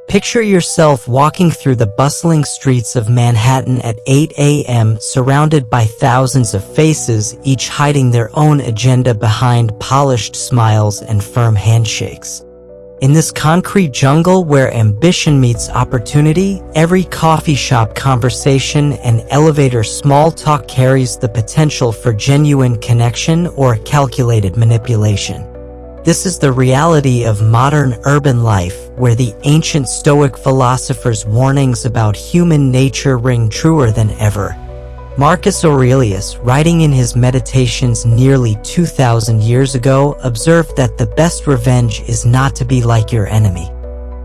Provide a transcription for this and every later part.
Picture yourself walking through the bustling streets of Manhattan at 8 a.m., surrounded by thousands of faces, each hiding their own agenda behind polished smiles and firm handshakes. In this concrete jungle where ambition meets opportunity, every coffee shop conversation and elevator small talk carries the potential for genuine connection or calculated manipulation. This is the reality of modern urban life, where the ancient Stoic philosophers' warnings about human nature ring truer than ever. Marcus Aurelius, writing in his Meditations nearly 2,000 years ago, observed that the best revenge is not to be like your enemy.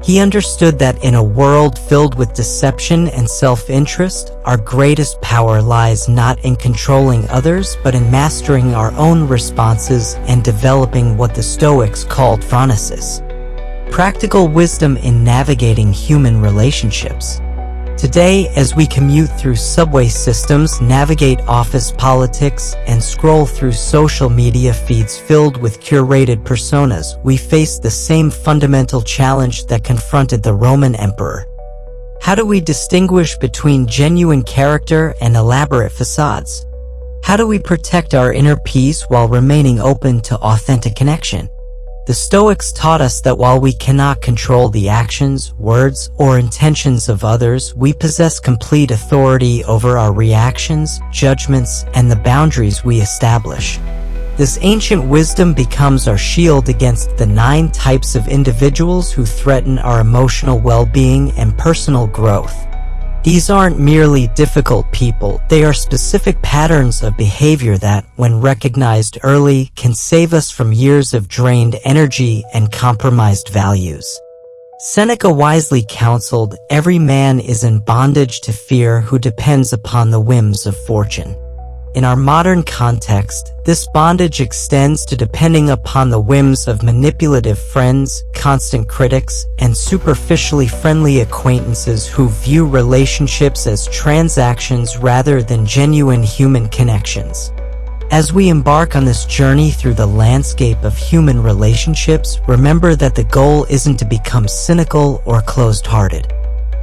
He understood that in a world filled with deception and self-interest, our greatest power lies not in controlling others but in mastering our own responses and developing what the Stoics called phronesis, practical wisdom in navigating human relationships. Today, as we commute through subway systems, navigate office politics, and scroll through social media feeds filled with curated personas, we face the same fundamental challenge that confronted the Roman emperor. How do we distinguish between genuine character and elaborate facades? How do we protect our inner peace while remaining open to authentic connection? The Stoics taught us that while we cannot control the actions, words, or intentions of others, we possess complete authority over our reactions, judgments, and the boundaries we establish. This ancient wisdom becomes our shield against the 9 types of individuals who threaten our emotional well-being and personal growth. These aren't merely difficult people, they are specific patterns of behavior that, when recognized early, can save us from years of drained energy and compromised values. Seneca wisely counseled, "Every man is in bondage to fear who depends upon the whims of fortune." In our modern context, this bondage extends to depending upon the whims of manipulative friends, constant critics, and superficially friendly acquaintances who view relationships as transactions rather than genuine human connections. As we embark on this journey through the landscape of human relationships, remember that the goal isn't to become cynical or closed-hearted.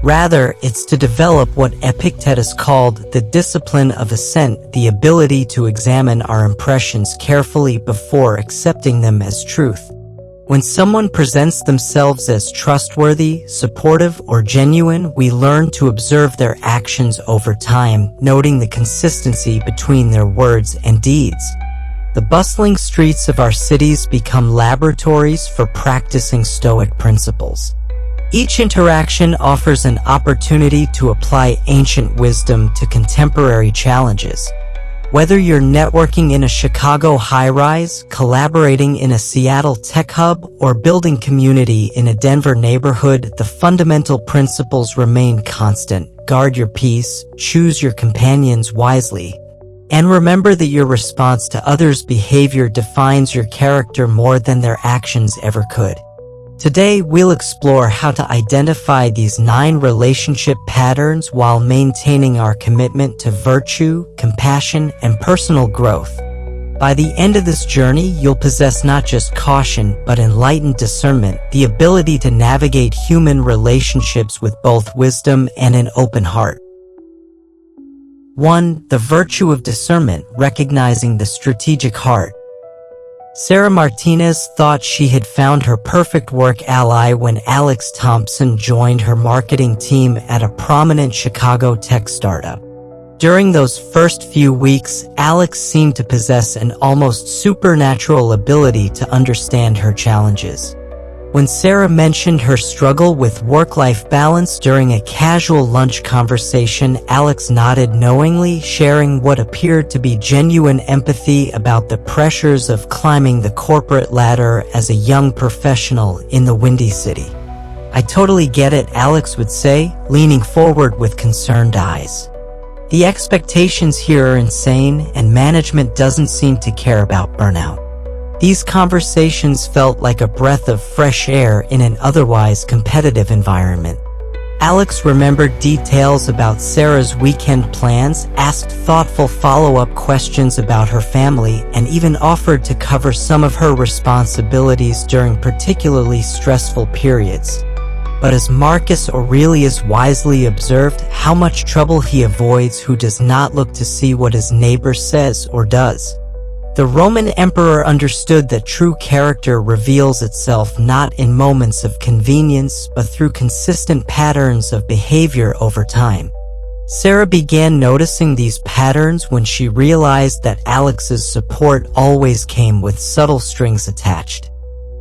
Rather, it's to develop what Epictetus called the discipline of assent, the ability to examine our impressions carefully before accepting them as truth. When someone presents themselves as trustworthy, supportive, or genuine, we learn to observe their actions over time, noting the consistency between their words and deeds. The bustling streets of our cities become laboratories for practicing Stoic principles. Each interaction offers an opportunity to apply ancient wisdom to contemporary challenges. Whether you're networking in a Chicago high-rise, collaborating in a Seattle tech hub, or building community in a Denver neighborhood, the fundamental principles remain constant. Guard your peace, choose your companions wisely, and remember that your response to others' behavior defines your character more than their actions ever could. Today, we'll explore how to identify these 9 relationship patterns while maintaining our commitment to virtue, compassion, and personal growth. By the end of this journey, you'll possess not just caution, but enlightened discernment, the ability to navigate human relationships with both wisdom and an open heart. 1. The virtue of discernment, recognizing the strategic heart. Sarah Martinez thought she had found her perfect work ally when Alex Thompson joined her marketing team at a prominent Chicago tech startup. During those first few weeks, Alex seemed to possess an almost supernatural ability to understand her challenges. When Sarah mentioned her struggle with work-life balance during a casual lunch conversation, Alex nodded knowingly, sharing what appeared to be genuine empathy about the pressures of climbing the corporate ladder as a young professional in the Windy City. "I totally get it," Alex would say, leaning forward with concerned eyes. "The expectations here are insane, and management doesn't seem to care about burnout." These conversations felt like a breath of fresh air in an otherwise competitive environment. Alex remembered details about Sarah's weekend plans, asked thoughtful follow-up questions about her family, and even offered to cover some of her responsibilities during particularly stressful periods. But as Marcus Aurelius wisely observed, how much trouble he avoids who does not look to see what his neighbor says or does. The Roman emperor understood that true character reveals itself not in moments of convenience but through consistent patterns of behavior over time. Sarah began noticing these patterns when she realized that Alex's support always came with subtle strings attached.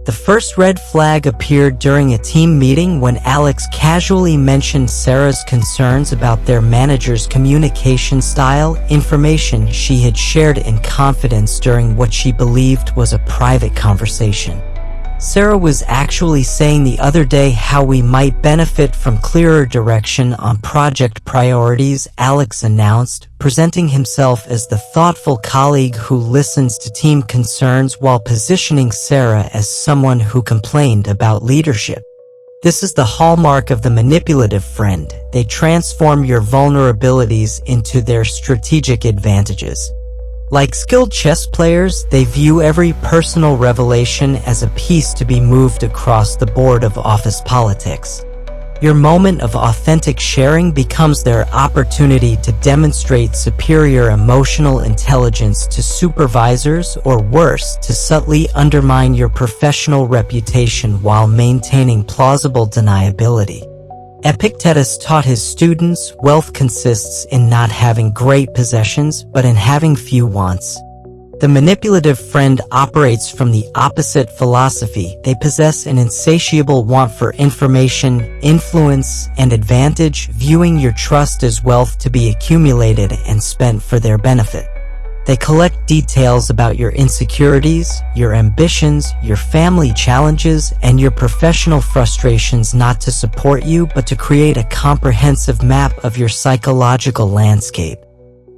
The first red flag appeared during a team meeting when Alex casually mentioned Sarah's concerns about their manager's communication style, information she had shared in confidence during what she believed was a private conversation. Sarah was actually saying the other day how we might benefit from clearer direction on project priorities, Alex announced, presenting himself as the thoughtful colleague who listens to team concerns while positioning Sarah as someone who complained about leadership. This is the hallmark of the manipulative friend. They transform your vulnerabilities into their strategic advantages. Like skilled chess players, they view every personal revelation as a piece to be moved across the board of office politics. Your moment of authentic sharing becomes their opportunity to demonstrate superior emotional intelligence to supervisors, or worse, to subtly undermine your professional reputation while maintaining plausible deniability. Epictetus taught his students, wealth consists in not having great possessions, but in having few wants. The manipulative friend operates from the opposite philosophy. They possess an insatiable want for information, influence, and advantage, viewing your trust as wealth to be accumulated and spent for their benefit. They collect details about your insecurities, your ambitions, your family challenges, and your professional frustrations, not to support you but to create a comprehensive map of your psychological landscape.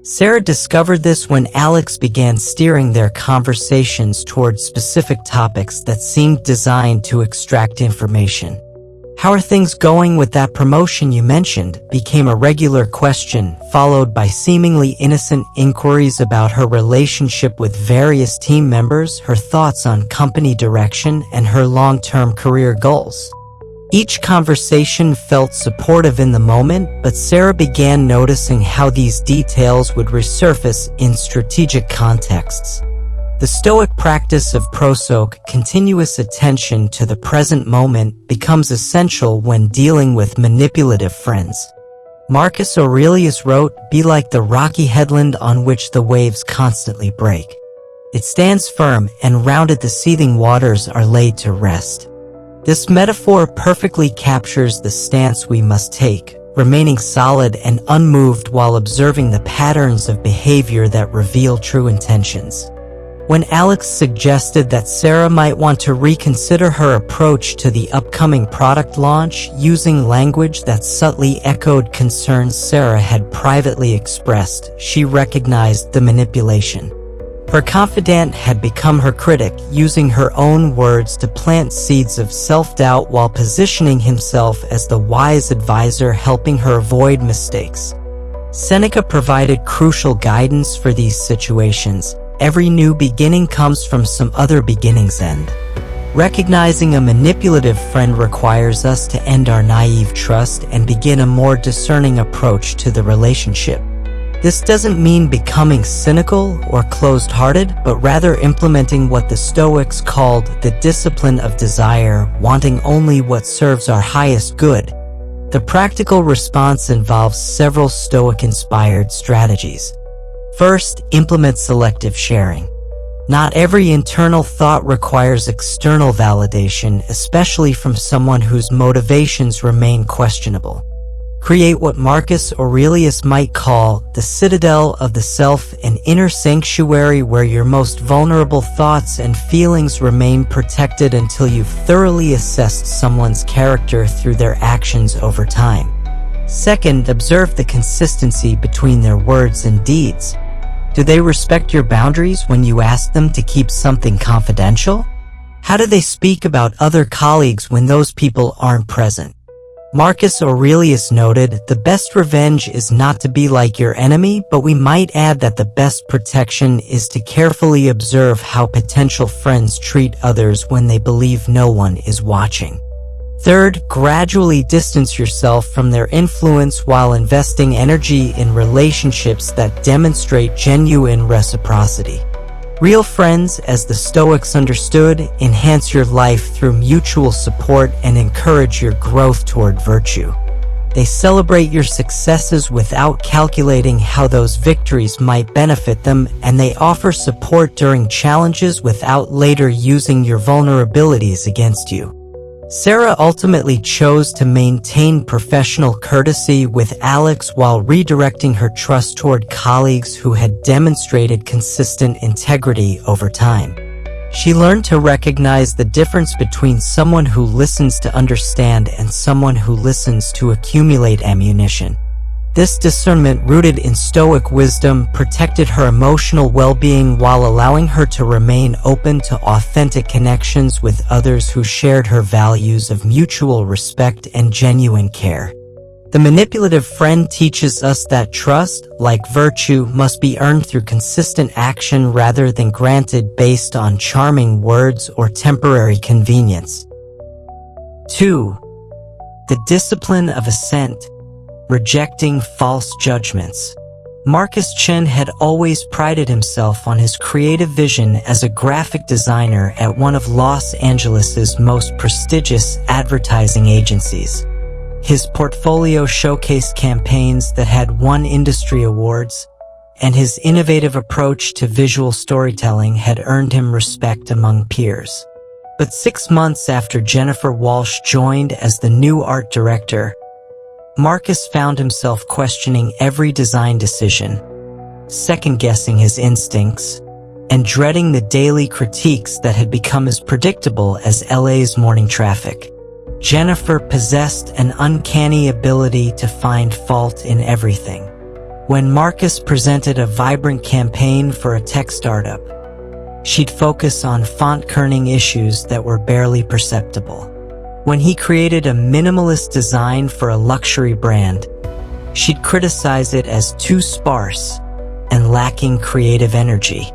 Sarah discovered this when Alex began steering their conversations towards specific topics that seemed designed to extract information. "How are things going with that promotion you mentioned?" became a regular question, followed by seemingly innocent inquiries about her relationship with various team members, her thoughts on company direction, and her long-term career goals. Each conversation felt supportive in the moment, but Sarah began noticing how these details would resurface in strategic contexts. The Stoic practice of prosoc, continuous attention to the present moment, becomes essential when dealing with manipulative friends. Marcus Aurelius wrote, "Be like the rocky headland on which the waves constantly break. It stands firm, and round it the seething waters are laid to rest." This metaphor perfectly captures the stance we must take, remaining solid and unmoved while observing the patterns of behavior that reveal true intentions. When Alex suggested that Sarah might want to reconsider her approach to the upcoming product launch, using language that subtly echoed concerns Sarah had privately expressed, she recognized the manipulation. Her confidant had become her critic, using her own words to plant seeds of self-doubt while positioning himself as the wise advisor helping her avoid mistakes. Seneca provided crucial guidance for these situations. Every new beginning comes from some other beginning's end. Recognizing a manipulative friend requires us to end our naive trust and begin a more discerning approach to the relationship. This doesn't mean becoming cynical or closed-hearted, but rather implementing what the Stoics called the discipline of desire, wanting only what serves our highest good. The practical response involves several Stoic-inspired strategies. First, implement selective sharing. Not every internal thought requires external validation, especially from someone whose motivations remain questionable. Create what Marcus Aurelius might call the citadel of the self, an inner sanctuary where your most vulnerable thoughts and feelings remain protected until you've thoroughly assessed someone's character through their actions over time. Second, observe the consistency between their words and deeds. Do they respect your boundaries when you ask them to keep something confidential? How do they speak about other colleagues when those people aren't present? Marcus Aurelius noted, "The best revenge is not to be like your enemy," but we might add that the best protection is to carefully observe how potential friends treat others when they believe no one is watching. Third, gradually distance yourself from their influence while investing energy in relationships that demonstrate genuine reciprocity. Real friends, as the Stoics understood, enhance your life through mutual support and encourage your growth toward virtue. They celebrate your successes without calculating how those victories might benefit them, and they offer support during challenges without later using your vulnerabilities against you. Sarah ultimately chose to maintain professional courtesy with Alex while redirecting her trust toward colleagues who had demonstrated consistent integrity over time. She learned to recognize the difference between someone who listens to understand and someone who listens to accumulate ammunition. This discernment, rooted in Stoic wisdom, protected her emotional well-being while allowing her to remain open to authentic connections with others who shared her values of mutual respect and genuine care. The manipulative friend teaches us that trust, like virtue, must be earned through consistent action rather than granted based on charming words or temporary convenience. 2. The discipline of assent. Rejecting false judgments. Marcus Chen had always prided himself on his creative vision as a graphic designer at one of Los Angeles's most prestigious advertising agencies. His portfolio showcased campaigns that had won industry awards, and his innovative approach to visual storytelling had earned him respect among peers. But 6 months after Jennifer Walsh joined as the new art director, Marcus found himself questioning every design decision, second-guessing his instincts, and dreading the daily critiques that had become as predictable as LA's morning traffic. Jennifer possessed an uncanny ability to find fault in everything. When Marcus presented a vibrant campaign for a tech startup, she'd focus on font-kerning issues that were barely perceptible. When he created a minimalist design for a luxury brand, she'd criticize it as too sparse and lacking creative energy.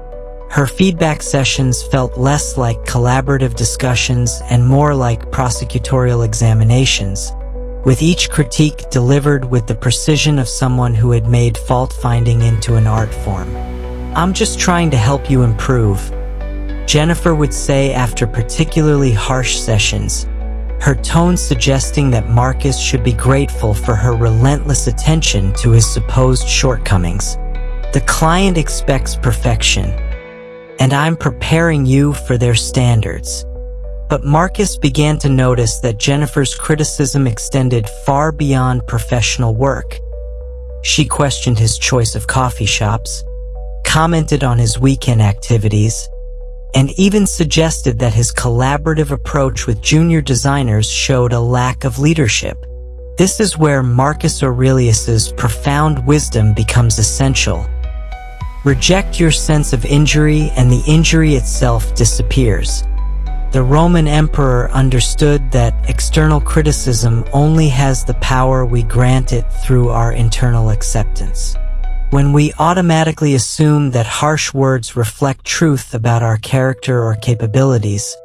Her feedback sessions felt less like collaborative discussions and more like prosecutorial examinations, with each critique delivered with the precision of someone who had made fault-finding into an art form. "I'm just trying to help you improve," Jennifer would say after particularly harsh sessions, her tone suggesting that Marcus should be grateful for her relentless attention to his supposed shortcomings. "The client expects perfection, and I'm preparing you for their standards." But Marcus began to notice that Jennifer's criticism extended far beyond professional work. She questioned his choice of coffee shops, commented on his weekend activities, and even suggested that his collaborative approach with junior designers showed a lack of leadership. This is where Marcus Aurelius's profound wisdom becomes essential. Reject your sense of injury and the injury itself disappears. The Roman emperor understood that external criticism only has the power we grant it through our internal acceptance. When we automatically assume that harsh words reflect truth about our character or capabilities,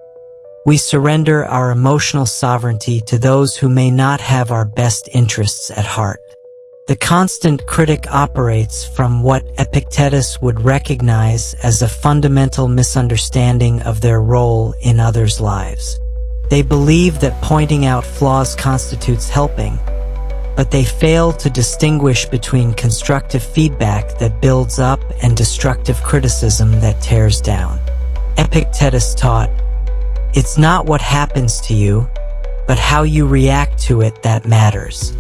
we surrender our emotional sovereignty to those who may not have our best interests at heart. The constant critic operates from what Epictetus would recognize as a fundamental misunderstanding of their role in others' lives. They believe that pointing out flaws constitutes helping, but they fail to distinguish between constructive feedback that builds up and destructive criticism that tears down. Epictetus taught, "It's not what happens to you, but how you react to it that matters."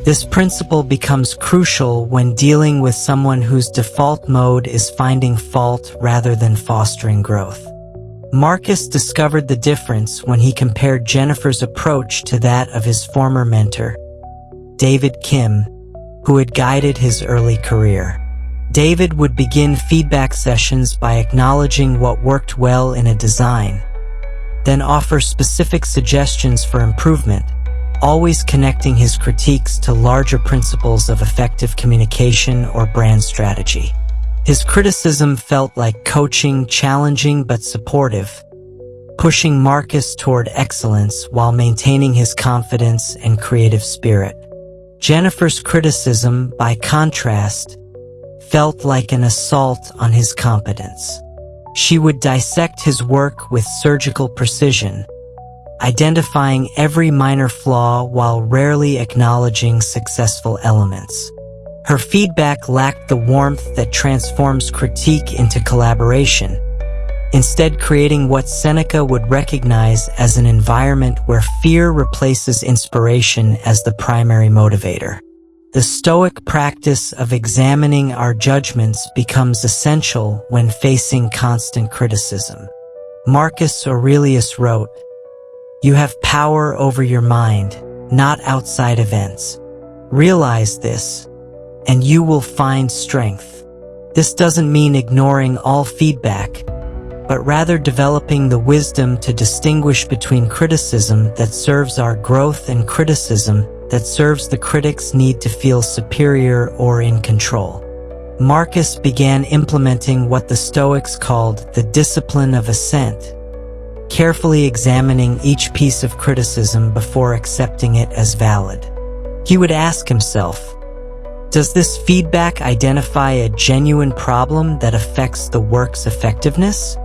This principle becomes crucial when dealing with someone whose default mode is finding fault rather than fostering growth. Marcus discovered the difference when he compared Jennifer's approach to that of his former mentor, David Kim, who had guided his early career. David would begin feedback sessions by acknowledging what worked well in a design, then offer specific suggestions for improvement, always connecting his critiques to larger principles of effective communication or brand strategy. His criticism felt like coaching, challenging but supportive, pushing Marcus toward excellence while maintaining his confidence and creative spirit. Jennifer's criticism, by contrast, felt like an assault on his competence. She would dissect his work with surgical precision, identifying every minor flaw while rarely acknowledging successful elements. Her feedback lacked the warmth that transforms critique into collaboration, instead creating what Seneca would recognize as an environment where fear replaces inspiration as the primary motivator. The Stoic practice of examining our judgments becomes essential when facing constant criticism. Marcus Aurelius wrote, "You have power over your mind, not outside events. Realize this, and you will find strength." This doesn't mean ignoring all feedback, but rather developing the wisdom to distinguish between criticism that serves our growth and criticism that serves the critic's need to feel superior or in control. Marcus began implementing what the Stoics called the discipline of assent, carefully examining each piece of criticism before accepting it as valid. He would ask himself, does this feedback identify a genuine problem that affects the work's effectiveness?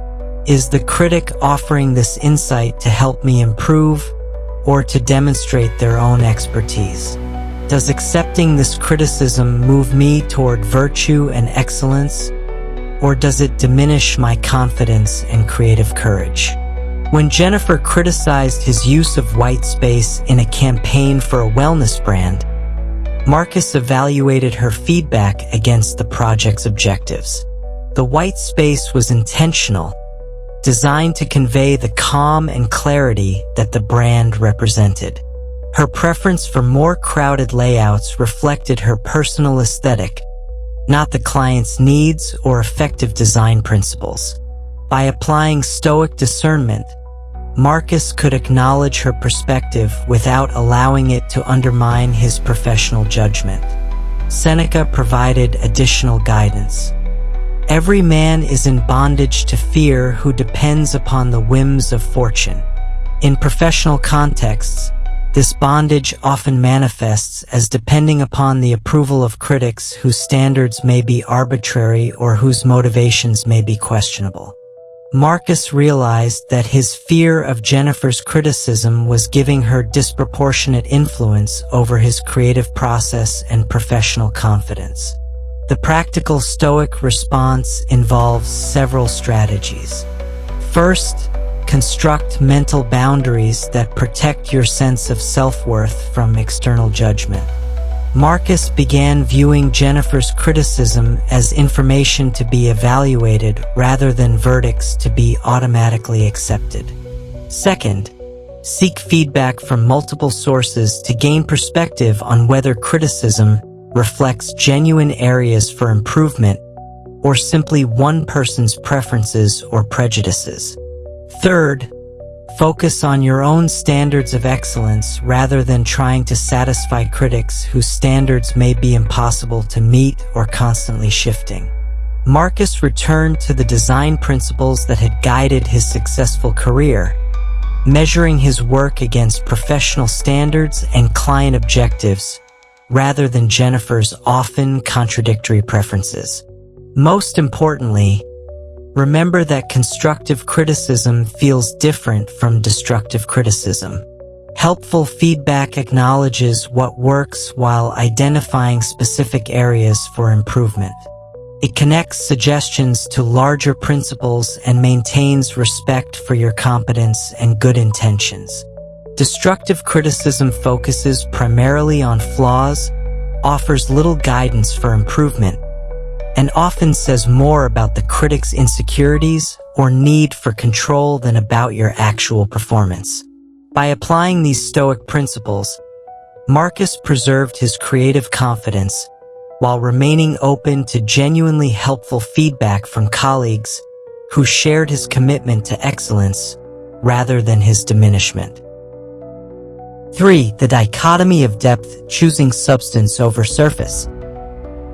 Is the critic offering this insight to help me improve or to demonstrate their own expertise? Does accepting this criticism move me toward virtue and excellence, or does it diminish my confidence and creative courage? When Jennifer criticized his use of white space in a campaign for a wellness brand, Marcus evaluated her feedback against the project's objectives. The white space was intentional, designed to convey the calm and clarity that the brand represented. Her preference for more crowded layouts reflected her personal aesthetic, not the client's needs or effective design principles. By applying Stoic discernment, Marcus could acknowledge her perspective without allowing it to undermine his professional judgment. Seneca provided additional guidance. Every man is in bondage to fear who depends upon the whims of fortune. In professional contexts, this bondage often manifests as depending upon the approval of critics whose standards may be arbitrary or whose motivations may be questionable. Marcus realized that his fear of Jennifer's criticism was giving her disproportionate influence over his creative process and professional confidence. The practical Stoic response involves several strategies. First, construct mental boundaries that protect your sense of self-worth from external judgment. Marcus began viewing Jennifer's criticism as information to be evaluated rather than verdicts to be automatically accepted. Second, seek feedback from multiple sources to gain perspective on whether criticism reflects genuine areas for improvement or simply one person's preferences or prejudices. Third, focus on your own standards of excellence rather than trying to satisfy critics whose standards may be impossible to meet or constantly shifting. Marcus returned to the design principles that had guided his successful career, measuring his work against professional standards and client objectives rather than Jennifer's often contradictory preferences. Most importantly, remember that constructive criticism feels different from destructive criticism. Helpful feedback acknowledges what works while identifying specific areas for improvement. It connects suggestions to larger principles and maintains respect for your competence and good intentions. Destructive criticism focuses primarily on flaws, offers little guidance for improvement, and often says more about the critic's insecurities or need for control than about your actual performance. By applying these Stoic principles, Marcus preserved his creative confidence while remaining open to genuinely helpful feedback from colleagues who shared his commitment to excellence rather than his diminishment. 3. The dichotomy of depth, choosing substance over surface.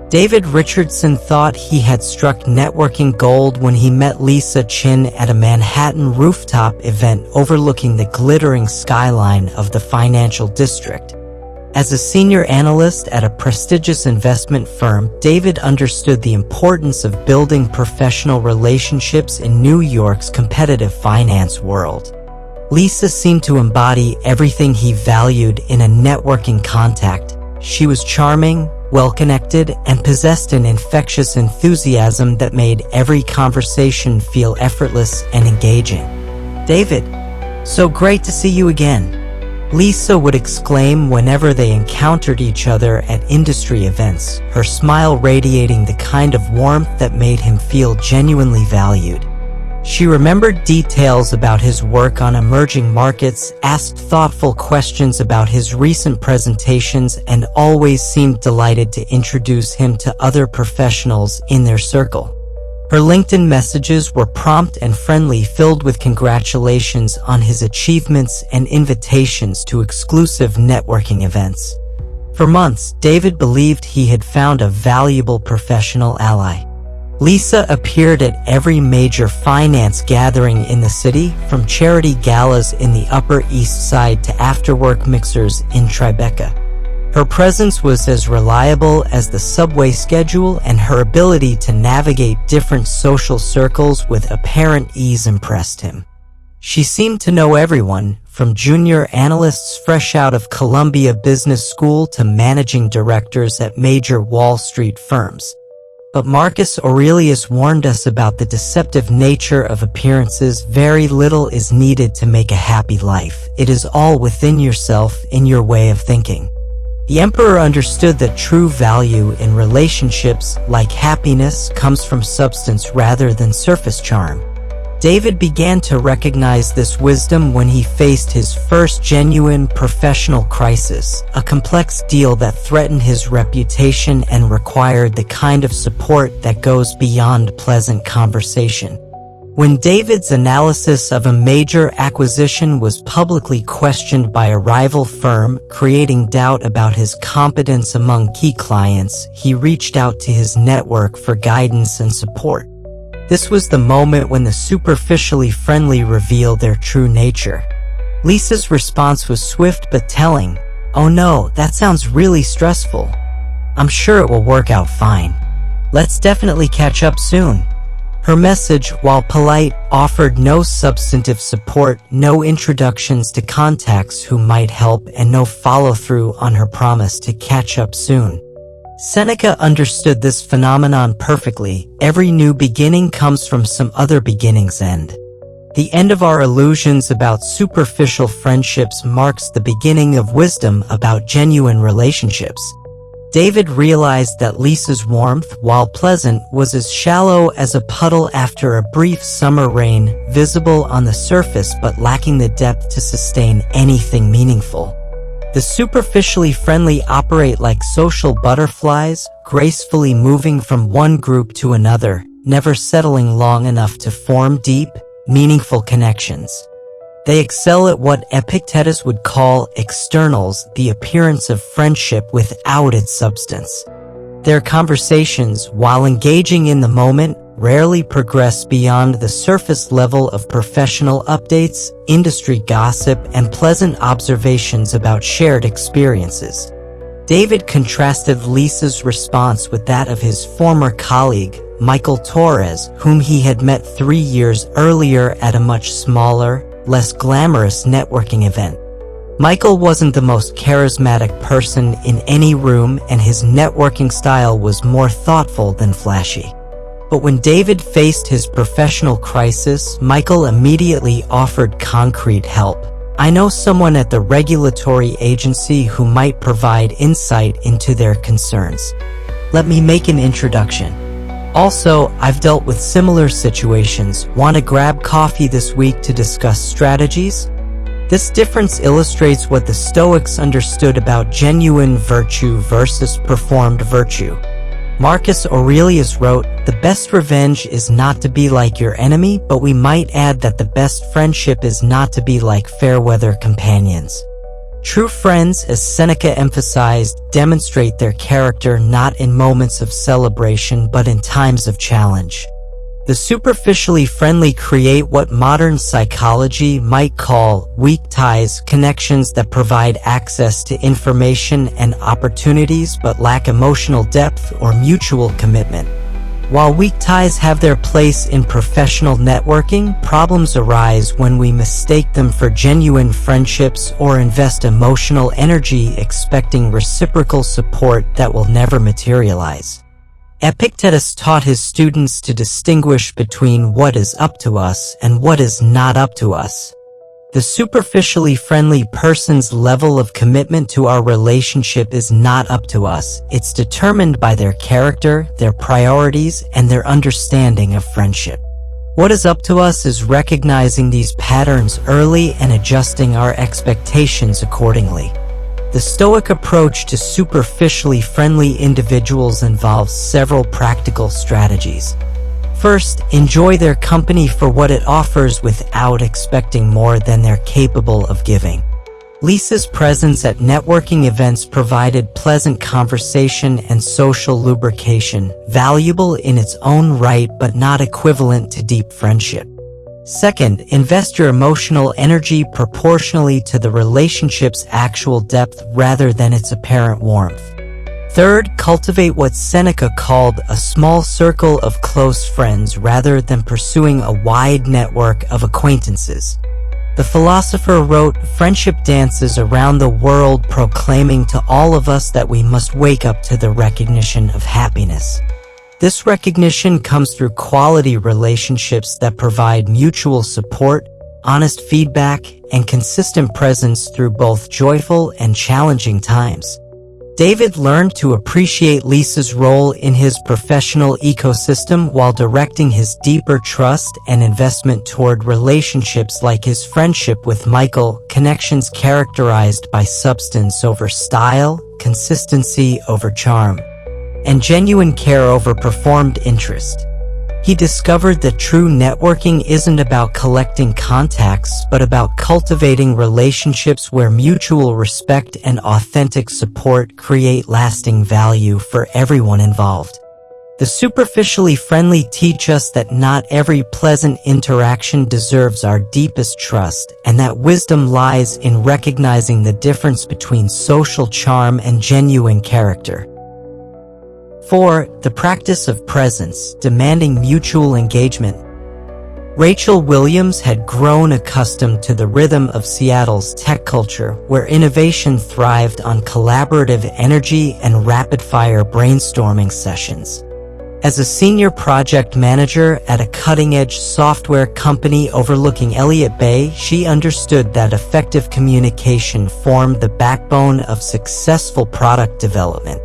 David Richardson thought he had struck networking gold when he met Lisa Chin at a Manhattan rooftop event overlooking the glittering skyline of the financial district. As a senior analyst at a prestigious investment firm, David understood the importance of building professional relationships in New York's competitive finance world. Lisa seemed to embody everything he valued in a networking contact. She was charming, well-connected, and possessed an infectious enthusiasm that made every conversation feel effortless and engaging. "David, so great to see you again," Lisa would exclaim whenever they encountered each other at industry events, her smile radiating the kind of warmth that made him feel genuinely valued. She remembered details about his work on emerging markets, asked thoughtful questions about his recent presentations, and always seemed delighted to introduce him to other professionals in their circle. Her LinkedIn messages were prompt and friendly, filled with congratulations on his achievements and invitations to exclusive networking events. For months, David believed he had found a valuable professional ally. Lisa appeared at every major finance gathering in the city, from charity galas in the Upper East Side to after-work mixers in Tribeca. Her presence was as reliable as the subway schedule, and her ability to navigate different social circles with apparent ease impressed him. She seemed to know everyone, from junior analysts fresh out of Columbia Business School to managing directors at major Wall Street firms. But Marcus Aurelius warned us about the deceptive nature of appearances. Very little is needed to make a happy life. It is all within yourself, in your way of thinking. The emperor understood that true value in relationships, like happiness, comes from substance rather than surface charm. David began to recognize this wisdom when he faced his first genuine professional crisis, a complex deal that threatened his reputation and required the kind of support that goes beyond pleasant conversation. When David's analysis of a major acquisition was publicly questioned by a rival firm, creating doubt about his competence among key clients, he reached out to his network for guidance and support. This was the moment when the superficially friendly revealed their true nature. Lisa's response was swift but telling. "Oh no, that sounds really stressful. I'm sure it will work out fine. Let's definitely catch up soon." Her message, while polite, offered no substantive support, no introductions to contacts who might help, and no follow-through on her promise to catch up soon. Seneca understood this phenomenon perfectly. Every new beginning comes from some other beginning's end. The end of our illusions about superficial friendships marks the beginning of wisdom about genuine relationships. David realized that Lisa's warmth, while pleasant, was as shallow as a puddle after a brief summer rain, visible on the surface but lacking the depth to sustain anything meaningful. The superficially friendly operate like social butterflies, gracefully moving from one group to another, never settling long enough to form deep, meaningful connections. They excel at what Epictetus would call externals, the appearance of friendship without its substance. Their conversations, while engaging in the moment, rarely progress beyond the surface level of professional updates, industry gossip, and pleasant observations about shared experiences. David contrasted Lisa's response with that of his former colleague, Michael Torres, whom he had met 3 years earlier at a much smaller, less glamorous networking event. Michael wasn't the most charismatic person in any room, and his networking style was more thoughtful than flashy. But when David faced his professional crisis, Michael immediately offered concrete help. "I know someone at the regulatory agency who might provide insight into their concerns. Let me make an introduction. Also, I've dealt with similar situations. Want to grab coffee this week to discuss strategies?" This difference illustrates what the Stoics understood about genuine virtue versus performed virtue. Marcus Aurelius wrote, "The best revenge is not to be like your enemy, but we might add that the best friendship is not to be like fair weather companions." True friends, as Seneca emphasized, demonstrate their character not in moments of celebration but in times of challenge. The superficially friendly create what modern psychology might call weak ties, connections that provide access to information and opportunities but lack emotional depth or mutual commitment. While weak ties have their place in professional networking, problems arise when we mistake them for genuine friendships or invest emotional energy expecting reciprocal support that will never materialize. Epictetus taught his students to distinguish between what is up to us and what is not up to us. The superficially friendly person's level of commitment to our relationship is not up to us. It's determined by their character, their priorities, and their understanding of friendship. What is up to us is recognizing these patterns early and adjusting our expectations accordingly. The Stoic approach to superficially friendly individuals involves several practical strategies. First, enjoy their company for what it offers without expecting more than they're capable of giving. Lisa's presence at networking events provided pleasant conversation and social lubrication, valuable in its own right but not equivalent to deep friendship. Second, invest your emotional energy proportionally to the relationship's actual depth rather than its apparent warmth. Third, cultivate what Seneca called a small circle of close friends rather than pursuing a wide network of acquaintances. The philosopher wrote, "Friendship dances around the world proclaiming to all of us that we must wake up to the recognition of happiness." This recognition comes through quality relationships that provide mutual support, honest feedback, and consistent presence through both joyful and challenging times. David learned to appreciate Lisa's role in his professional ecosystem while directing his deeper trust and investment toward relationships like his friendship with Michael, connections characterized by substance over style, consistency over charm, and genuine care over performed interest. He discovered that true networking isn't about collecting contacts, but about cultivating relationships where mutual respect and authentic support create lasting value for everyone involved. The superficially friendly teach us that not every pleasant interaction deserves our deepest trust, and that wisdom lies in recognizing the difference between social charm and genuine character. 4. The practice of presence, demanding mutual engagement. Rachel Williams had grown accustomed to the rhythm of Seattle's tech culture, where innovation thrived on collaborative energy and rapid-fire brainstorming sessions. As a senior project manager at a cutting-edge software company overlooking Elliott Bay, she understood that effective communication formed the backbone of successful product development.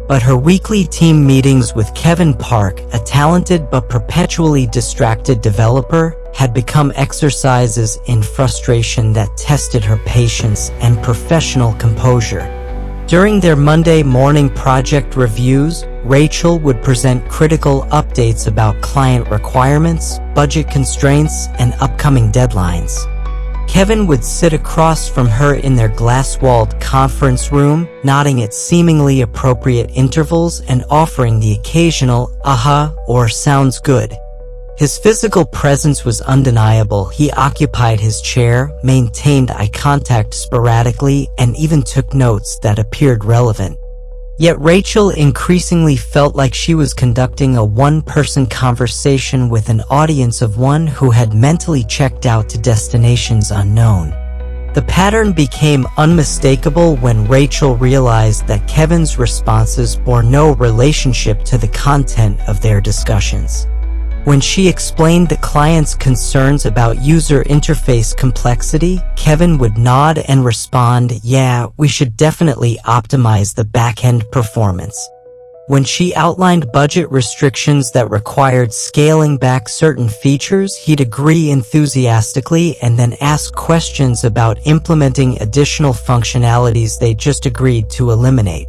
But her weekly team meetings with Kevin Park, a talented but perpetually distracted developer, had become exercises in frustration that tested her patience and professional composure. During their Monday morning project reviews, Rachel would present critical updates about client requirements, budget constraints, and upcoming deadlines. Kevin would sit across from her in their glass-walled conference room, nodding at seemingly appropriate intervals and offering the occasional "aha" or "sounds good." His physical presence was undeniable. He occupied his chair, maintained eye contact sporadically, and even took notes that appeared relevant. Yet Rachel increasingly felt like she was conducting a one-person conversation with an audience of one who had mentally checked out to destinations unknown. The pattern became unmistakable when Rachel realized that Kevin's responses bore no relationship to the content of their discussions. When she explained the client's concerns about user interface complexity, Kevin would nod and respond, "Yeah, we should definitely optimize the back-end performance." When she outlined budget restrictions that required scaling back certain features, he'd agree enthusiastically and then ask questions about implementing additional functionalities they just agreed to eliminate.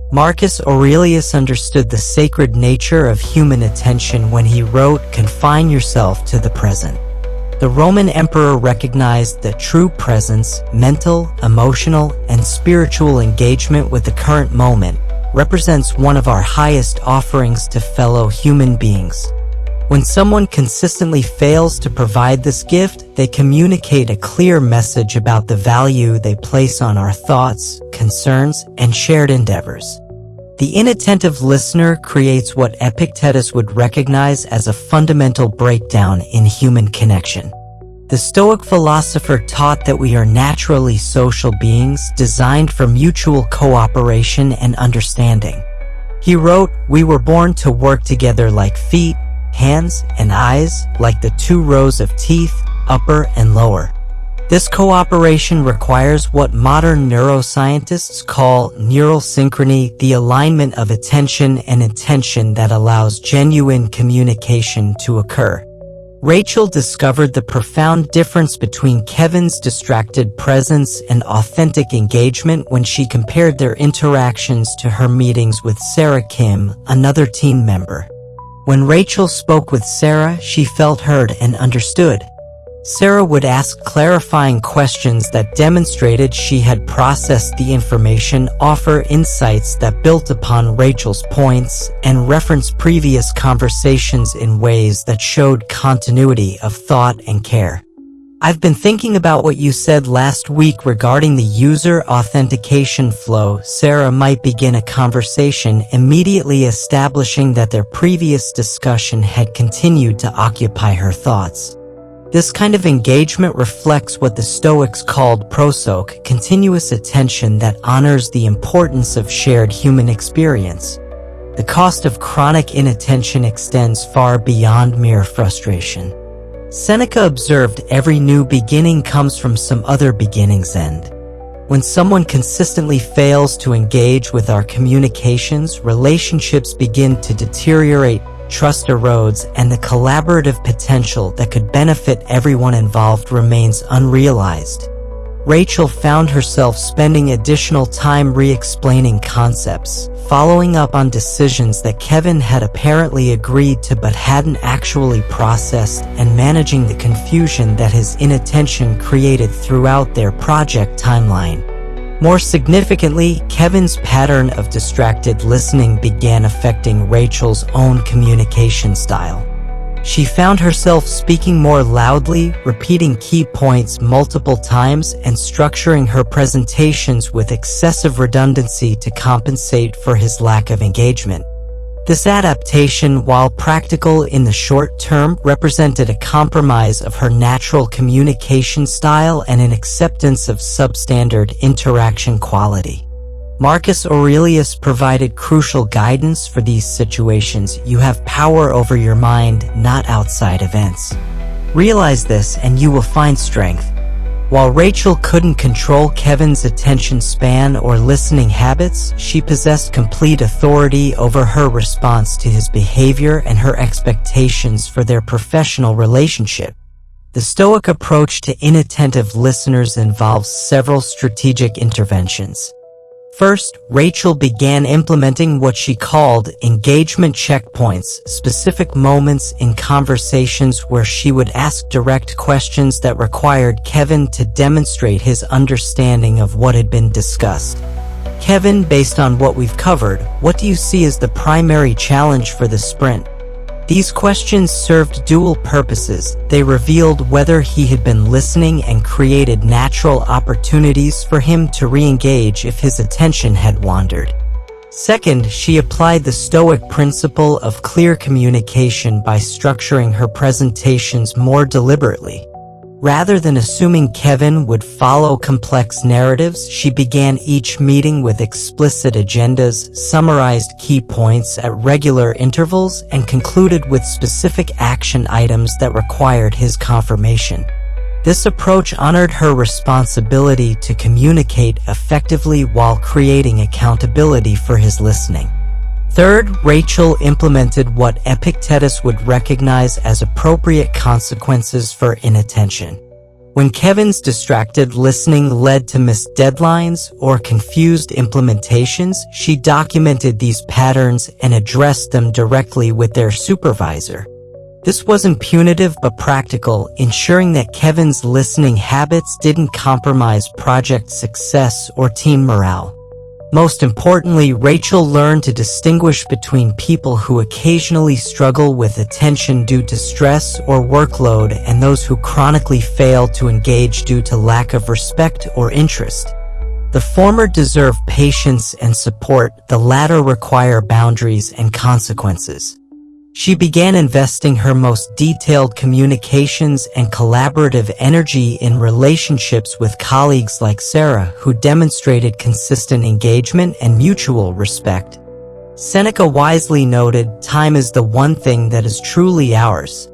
Marcus Aurelius understood the sacred nature of human attention when he wrote, "Confine yourself to the present." The Roman emperor recognized that true presence, mental, emotional, and spiritual engagement with the current moment, represents one of our highest offerings to fellow human beings. When someone consistently fails to provide this gift, they communicate a clear message about the value they place on our thoughts, concerns, and shared endeavors. The inattentive listener creates what Epictetus would recognize as a fundamental breakdown in human connection. The Stoic philosopher taught that we are naturally social beings designed for mutual cooperation and understanding. He wrote, "We were born to work together like feet, hands, and eyes, like the two rows of teeth, upper and lower." This cooperation requires what modern neuroscientists call neural synchrony, the alignment of attention and intention that allows genuine communication to occur. Rachel discovered the profound difference between Kevin's distracted presence and authentic engagement when she compared their interactions to her meetings with Sarah Kim, another team member. When Rachel spoke with Sarah, she felt heard and understood. Sarah would ask clarifying questions that demonstrated she had processed the information, offer insights that built upon Rachel's points, and reference previous conversations in ways that showed continuity of thought and care. "I've been thinking about what you said last week regarding the user authentication flow." Sarah might begin a conversation, immediately establishing that their previous discussion had continued to occupy her thoughts. This kind of engagement reflects what the Stoics called prosoche, continuous attention that honors the importance of shared human experience. The cost of chronic inattention extends far beyond mere frustration. Seneca observed, "Every new beginning comes from some other beginning's end." When someone consistently fails to engage with our communications, relationships begin to deteriorate, trust erodes, and the collaborative potential that could benefit everyone involved remains unrealized. Rachel found herself spending additional time re-explaining concepts, following up on decisions that Kevin had apparently agreed to but hadn't actually processed, and managing the confusion that his inattention created throughout their project timeline. More significantly, Kevin's pattern of distracted listening began affecting Rachel's own communication style. She found herself speaking more loudly, repeating key points multiple times, and structuring her presentations with excessive redundancy to compensate for his lack of engagement. This adaptation, while practical in the short term, represented a compromise of her natural communication style and an acceptance of substandard interaction quality. Marcus Aurelius provided crucial guidance for these situations. "You have power over your mind, not outside events. Realize this and you will find strength." While Rachel couldn't control Kevin's attention span or listening habits, she possessed complete authority over her response to his behavior and her expectations for their professional relationship. The Stoic approach to inattentive listeners involves several strategic interventions. First, Rachel began implementing what she called engagement checkpoints, specific moments in conversations where she would ask direct questions that required Kevin to demonstrate his understanding of what had been discussed. "Kevin, based on what we've covered, what do you see as the primary challenge for the sprint?" These questions served dual purposes. They revealed whether he had been listening and created natural opportunities for him to re-engage if his attention had wandered. Second, she applied the Stoic principle of clear communication by structuring her presentations more deliberately. Rather than assuming Kevin would follow complex narratives, she began each meeting with explicit agendas, summarized key points at regular intervals, and concluded with specific action items that required his confirmation. This approach honored her responsibility to communicate effectively while creating accountability for his listening. Third, Rachel implemented what Epictetus would recognize as appropriate consequences for inattention. When Kevin's distracted listening led to missed deadlines or confused implementations, she documented these patterns and addressed them directly with their supervisor. This wasn't punitive but practical, ensuring that Kevin's listening habits didn't compromise project success or team morale. Most importantly, Rachel learned to distinguish between people who occasionally struggle with attention due to stress or workload and those who chronically fail to engage due to lack of respect or interest. The former deserve patience and support, the latter require boundaries and consequences. She began investing her most detailed communications and collaborative energy in relationships with colleagues like Sarah, who demonstrated consistent engagement and mutual respect. Seneca wisely noted, "Time is the one thing that is truly ours."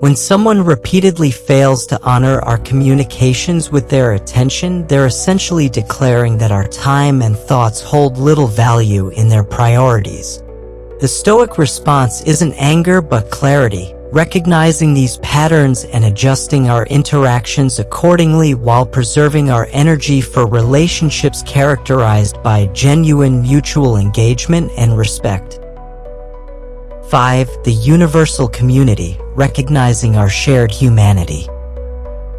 When someone repeatedly fails to honor our communications with their attention, they're essentially declaring that our time and thoughts hold little value in their priorities. The Stoic response isn't anger but clarity, recognizing these patterns and adjusting our interactions accordingly while preserving our energy for relationships characterized by genuine mutual engagement and respect. 5. The universal community, recognizing our shared humanity.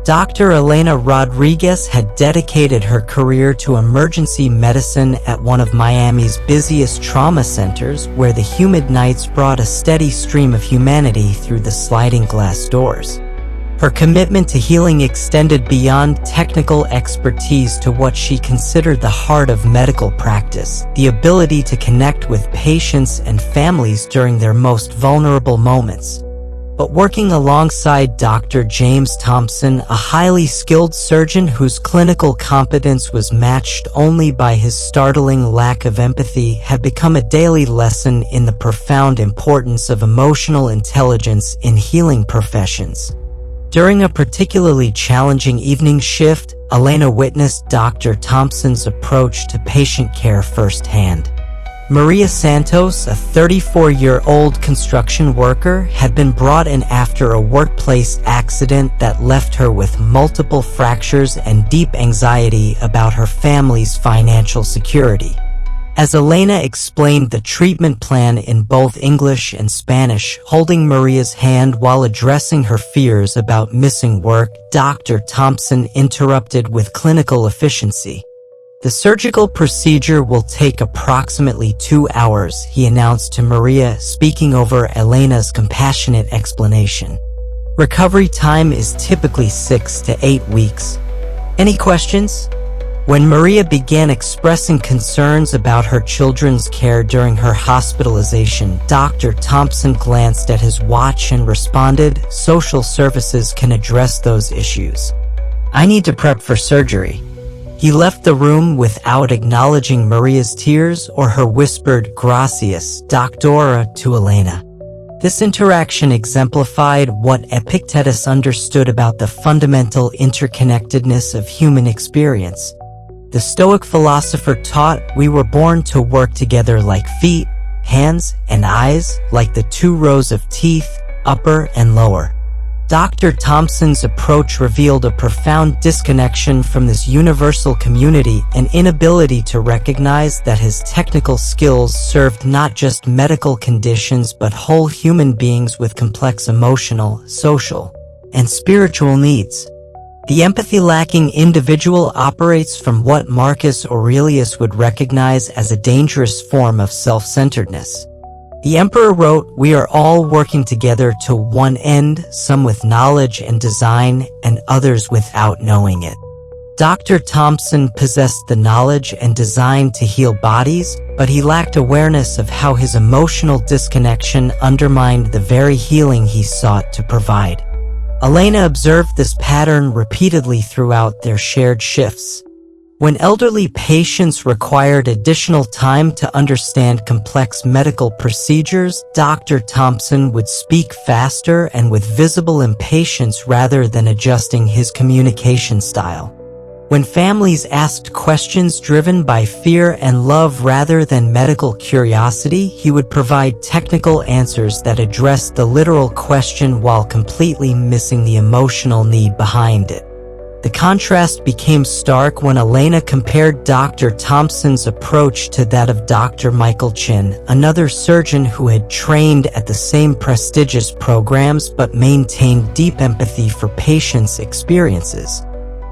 Dr. Elena Rodriguez had dedicated her career to emergency medicine at one of Miami's busiest trauma centers, where the humid nights brought a steady stream of humanity through the sliding glass doors. Her commitment to healing extended beyond technical expertise to what she considered the heart of medical practice, the ability to connect with patients and families during their most vulnerable moments. But working alongside Dr. James Thompson, a highly skilled surgeon whose clinical competence was matched only by his startling lack of empathy, had become a daily lesson in the profound importance of emotional intelligence in healing professions. During a particularly challenging evening shift, Elena witnessed Dr. Thompson's approach to patient care firsthand. Maria Santos, a 34-year-old construction worker, had been brought in after a workplace accident that left her with multiple fractures and deep anxiety about her family's financial security. As Elena explained the treatment plan in both English and Spanish, holding Maria's hand while addressing her fears about missing work, Dr. Thompson interrupted with clinical efficiency. "The surgical procedure will take approximately 2 hours," he announced to Maria, speaking over Elena's compassionate explanation. "Recovery time is typically 6 to 8 weeks. Any questions?" When Maria began expressing concerns about her children's care during her hospitalization, Dr. Thompson glanced at his watch and responded, "Social services can address those issues. I need to prep for surgery." He left the room without acknowledging Maria's tears or her whispered "Gracias, doctora" to Elena. This interaction exemplified what Epictetus understood about the fundamental interconnectedness of human experience. The Stoic philosopher taught we were born to work together like feet, hands, and eyes, like the 2 rows of teeth, upper and lower. Dr. Thompson's approach revealed a profound disconnection from this universal community, an inability to recognize that his technical skills served not just medical conditions but whole human beings with complex emotional, social, and spiritual needs. The empathy-lacking individual operates from what Marcus Aurelius would recognize as a dangerous form of self-centeredness. The emperor wrote, "We are all working together to one end, some with knowledge and design, and others without knowing it." Dr. Thompson possessed the knowledge and design to heal bodies, but he lacked awareness of how his emotional disconnection undermined the very healing he sought to provide. Elena observed this pattern repeatedly throughout their shared shifts. When elderly patients required additional time to understand complex medical procedures, Dr. Thompson would speak faster and with visible impatience rather than adjusting his communication style. When families asked questions driven by fear and love rather than medical curiosity, he would provide technical answers that addressed the literal question while completely missing the emotional need behind it. The contrast became stark when Elena compared Dr. Thompson's approach to that of Dr. Michael Chin, another surgeon who had trained at the same prestigious programs but maintained deep empathy for patients' experiences.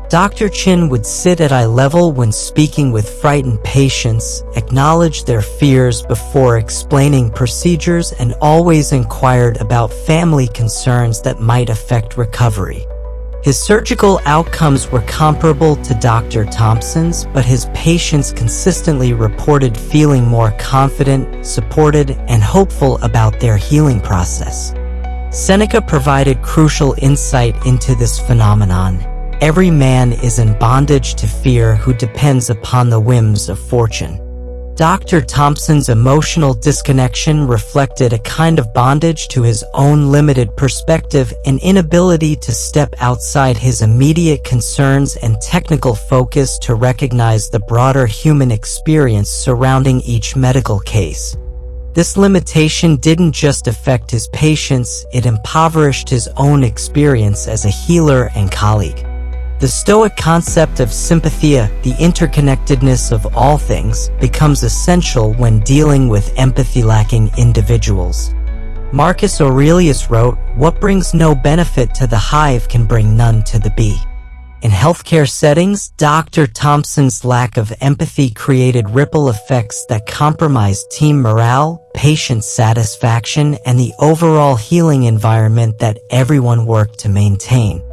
Dr. Chin would sit at eye level when speaking with frightened patients, acknowledge their fears before explaining procedures, and always inquired about family concerns that might affect recovery. His surgical outcomes were comparable to Dr. Thompson's, but his patients consistently reported feeling more confident, supported, and hopeful about their healing process. Seneca provided crucial insight into this phenomenon. Every man is in bondage to fear who depends upon the whims of fortune. Dr. Thompson's emotional disconnection reflected a kind of bondage to his own limited perspective and inability to step outside his immediate concerns and technical focus to recognize the broader human experience surrounding each medical case. This limitation didn't just affect his patients, it impoverished his own experience as a healer and colleague. The Stoic concept of sympathia, the interconnectedness of all things, becomes essential when dealing with empathy-lacking individuals. Marcus Aurelius wrote, "What brings no benefit to the hive can bring none to the bee." In healthcare settings, Dr. Thompson's lack of empathy created ripple effects that compromised team morale, patient satisfaction, and the overall healing environment that everyone worked to maintain.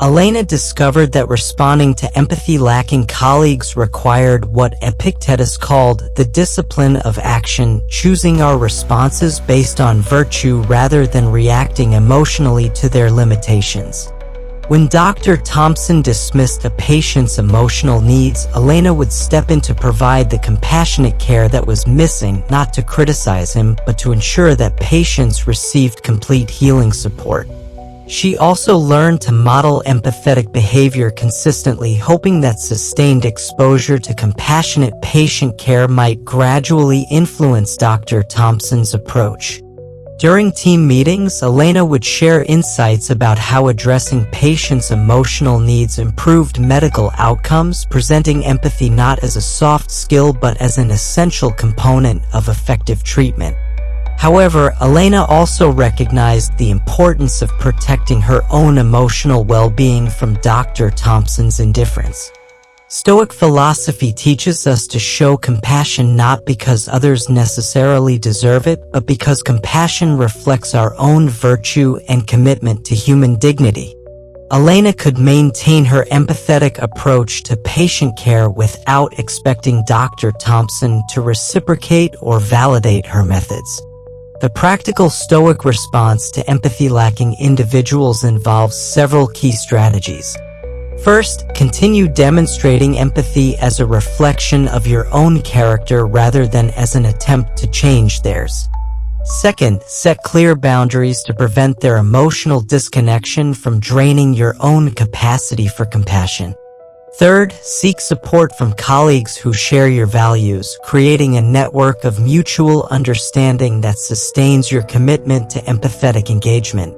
Elena discovered that responding to empathy-lacking colleagues required what Epictetus called the discipline of action, choosing our responses based on virtue rather than reacting emotionally to their limitations. When Dr. Thompson dismissed a patient's emotional needs, Elena would step in to provide the compassionate care that was missing, not to criticize him, but to ensure that patients received complete healing support. She also learned to model empathetic behavior consistently, hoping that sustained exposure to compassionate patient care might gradually influence Dr. Thompson's approach. During team meetings, Elena would share insights about how addressing patients' emotional needs improved medical outcomes, presenting empathy not as a soft skill but as an essential component of effective treatment. However, Elena also recognized the importance of protecting her own emotional well-being from Dr. Thompson's indifference. Stoic philosophy teaches us to show compassion not because others necessarily deserve it, but because compassion reflects our own virtue and commitment to human dignity. Elena could maintain her empathetic approach to patient care without expecting Dr. Thompson to reciprocate or validate her methods. The practical Stoic response to empathy-lacking individuals involves several key strategies. First, continue demonstrating empathy as a reflection of your own character rather than as an attempt to change theirs. Second, set clear boundaries to prevent their emotional disconnection from draining your own capacity for compassion. Third, seek support from colleagues who share your values, creating a network of mutual understanding that sustains your commitment to empathetic engagement.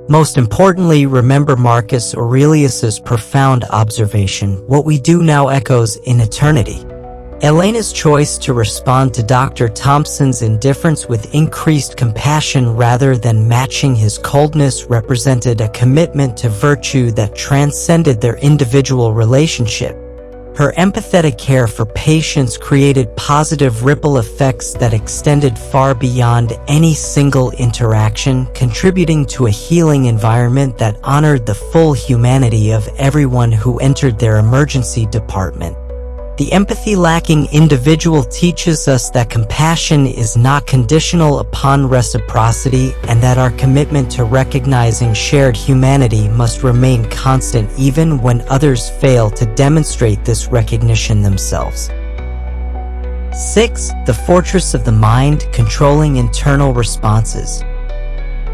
Most importantly, remember Marcus Aurelius's profound observation, "What we do now echoes in eternity." Elena's choice to respond to Dr. Thompson's indifference with increased compassion rather than matching his coldness represented a commitment to virtue that transcended their individual relationship. Her empathetic care for patients created positive ripple effects that extended far beyond any single interaction, contributing to a healing environment that honored the full humanity of everyone who entered their emergency department. The empathy-lacking individual teaches us that compassion is not conditional upon reciprocity and that our commitment to recognizing shared humanity must remain constant even when others fail to demonstrate this recognition themselves. 6. The fortress of the mind, controlling internal responses.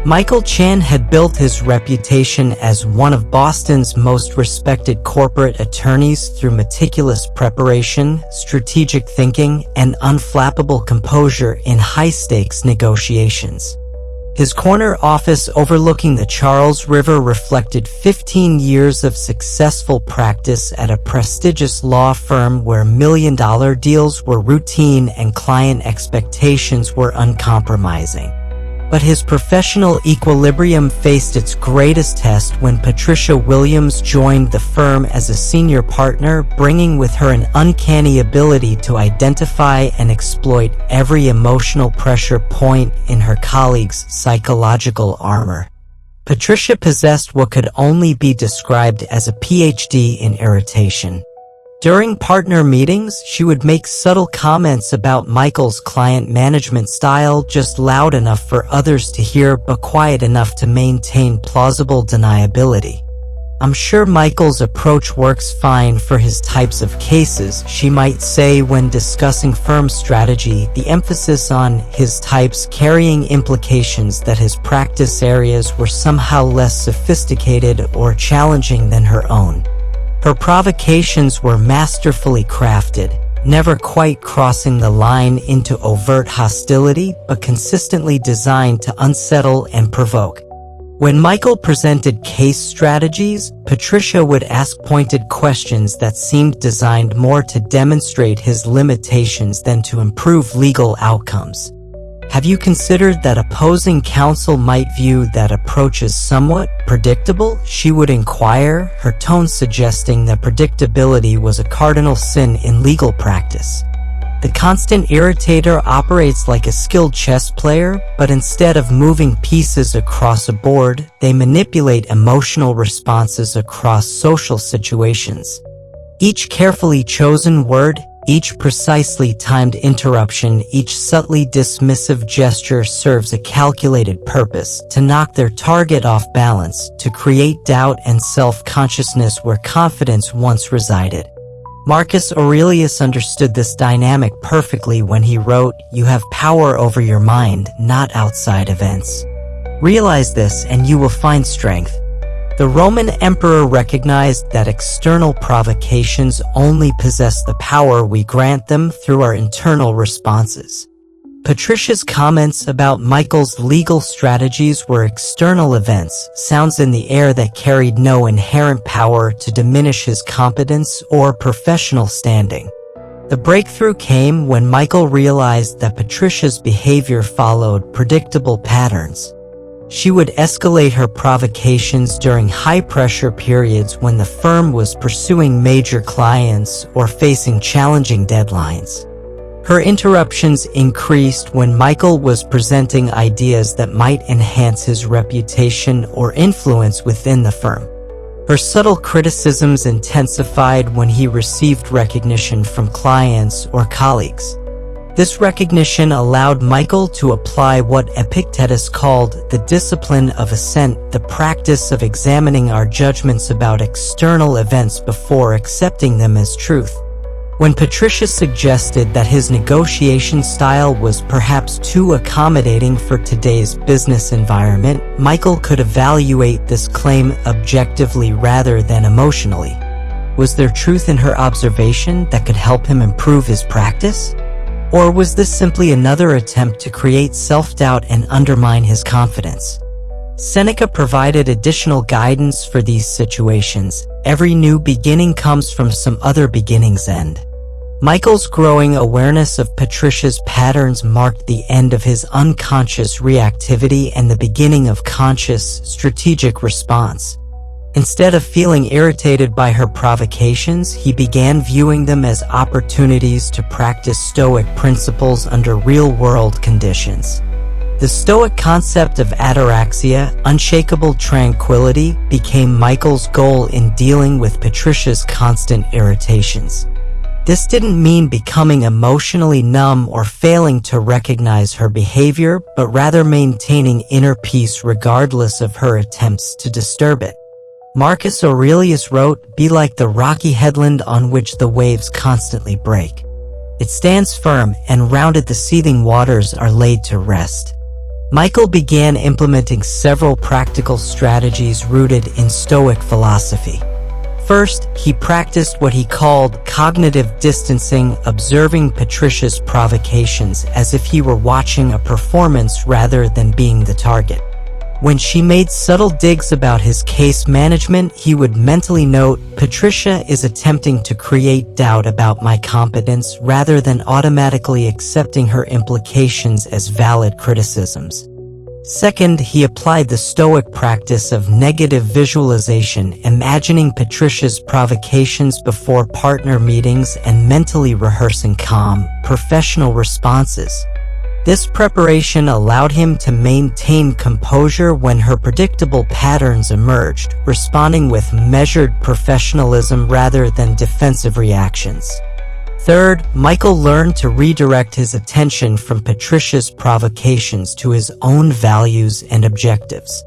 Michael Chan had built his reputation as one of Boston's most respected corporate attorneys through meticulous preparation, strategic thinking, and unflappable composure in high-stakes negotiations. His corner office overlooking the Charles River reflected 15 years of successful practice at a prestigious law firm where million-dollar deals were routine and client expectations were uncompromising. But his professional equilibrium faced its greatest test when Patricia Williams joined the firm as a senior partner, bringing with her an uncanny ability to identify and exploit every emotional pressure point in her colleagues' psychological armor. Patricia possessed what could only be described as a PhD in irritation. During partner meetings, she would make subtle comments about Michael's client management style, just loud enough for others to hear but quiet enough to maintain plausible deniability. "I'm sure Michael's approach works fine for his types of cases," she might say when discussing firm strategy, the emphasis on his types carrying implications that his practice areas were somehow less sophisticated or challenging than her own. Her provocations were masterfully crafted, never quite crossing the line into overt hostility, but consistently designed to unsettle and provoke. When Michael presented case strategies, Patricia would ask pointed questions that seemed designed more to demonstrate his limitations than to improve legal outcomes. "Have you considered that opposing counsel might view that approach as somewhat predictable?" she would inquire, her tone suggesting that predictability was a cardinal sin in legal practice. The constant irritator operates like a skilled chess player, but instead of moving pieces across a board, they manipulate emotional responses across social situations. Each carefully chosen word, each precisely timed interruption, each subtly dismissive gesture serves a calculated purpose: to knock their target off balance, to create doubt and self-consciousness where confidence once resided. Marcus Aurelius understood this dynamic perfectly when he wrote, "You have power over your mind, not outside events. Realize this and you will find strength." The Roman emperor recognized that external provocations only possess the power we grant them through our internal responses. Patricia's comments about Michael's legal strategies were external events, sounds in the air that carried no inherent power to diminish his competence or professional standing. The breakthrough came when Michael realized that Patricia's behavior followed predictable patterns. She would escalate her provocations during high-pressure periods when the firm was pursuing major clients or facing challenging deadlines. Her interruptions increased when Michael was presenting ideas that might enhance his reputation or influence within the firm. Her subtle criticisms intensified when he received recognition from clients or colleagues. This recognition allowed Michael to apply what Epictetus called the discipline of assent, the practice of examining our judgments about external events before accepting them as truth. When Patricia suggested that his negotiation style was perhaps too accommodating for today's business environment, Michael could evaluate this claim objectively rather than emotionally. Was there truth in her observation that could help him improve his practice? Or was this simply another attempt to create self-doubt and undermine his confidence? Seneca provided additional guidance for these situations. Every new beginning comes from some other beginning's end. Michael's growing awareness of Patricia's patterns marked the end of his unconscious reactivity and the beginning of conscious, strategic response. Instead of feeling irritated by her provocations, he began viewing them as opportunities to practice Stoic principles under real-world conditions. The Stoic concept of ataraxia, unshakable tranquility, became Michael's goal in dealing with Patricia's constant irritations. This didn't mean becoming emotionally numb or failing to recognize her behavior, but rather maintaining inner peace regardless of her attempts to disturb it. Marcus Aurelius wrote, "Be like the rocky headland on which the waves constantly break. It stands firm, and round it the seething waters are laid to rest." Michael began implementing several practical strategies rooted in Stoic philosophy. First, he practiced what he called cognitive distancing, observing Patricia's provocations as if he were watching a performance rather than being the target. When she made subtle digs about his case management, he would mentally note, "Patricia is attempting to create doubt about my competence rather than automatically accepting her implications as valid criticisms." Second, he applied the Stoic practice of negative visualization, imagining Patricia's provocations before partner meetings and mentally rehearsing calm, professional responses. This preparation allowed him to maintain composure when her predictable patterns emerged, responding with measured professionalism rather than defensive reactions. Third, Michael learned to redirect his attention from Patricia's provocations to his own values and objectives.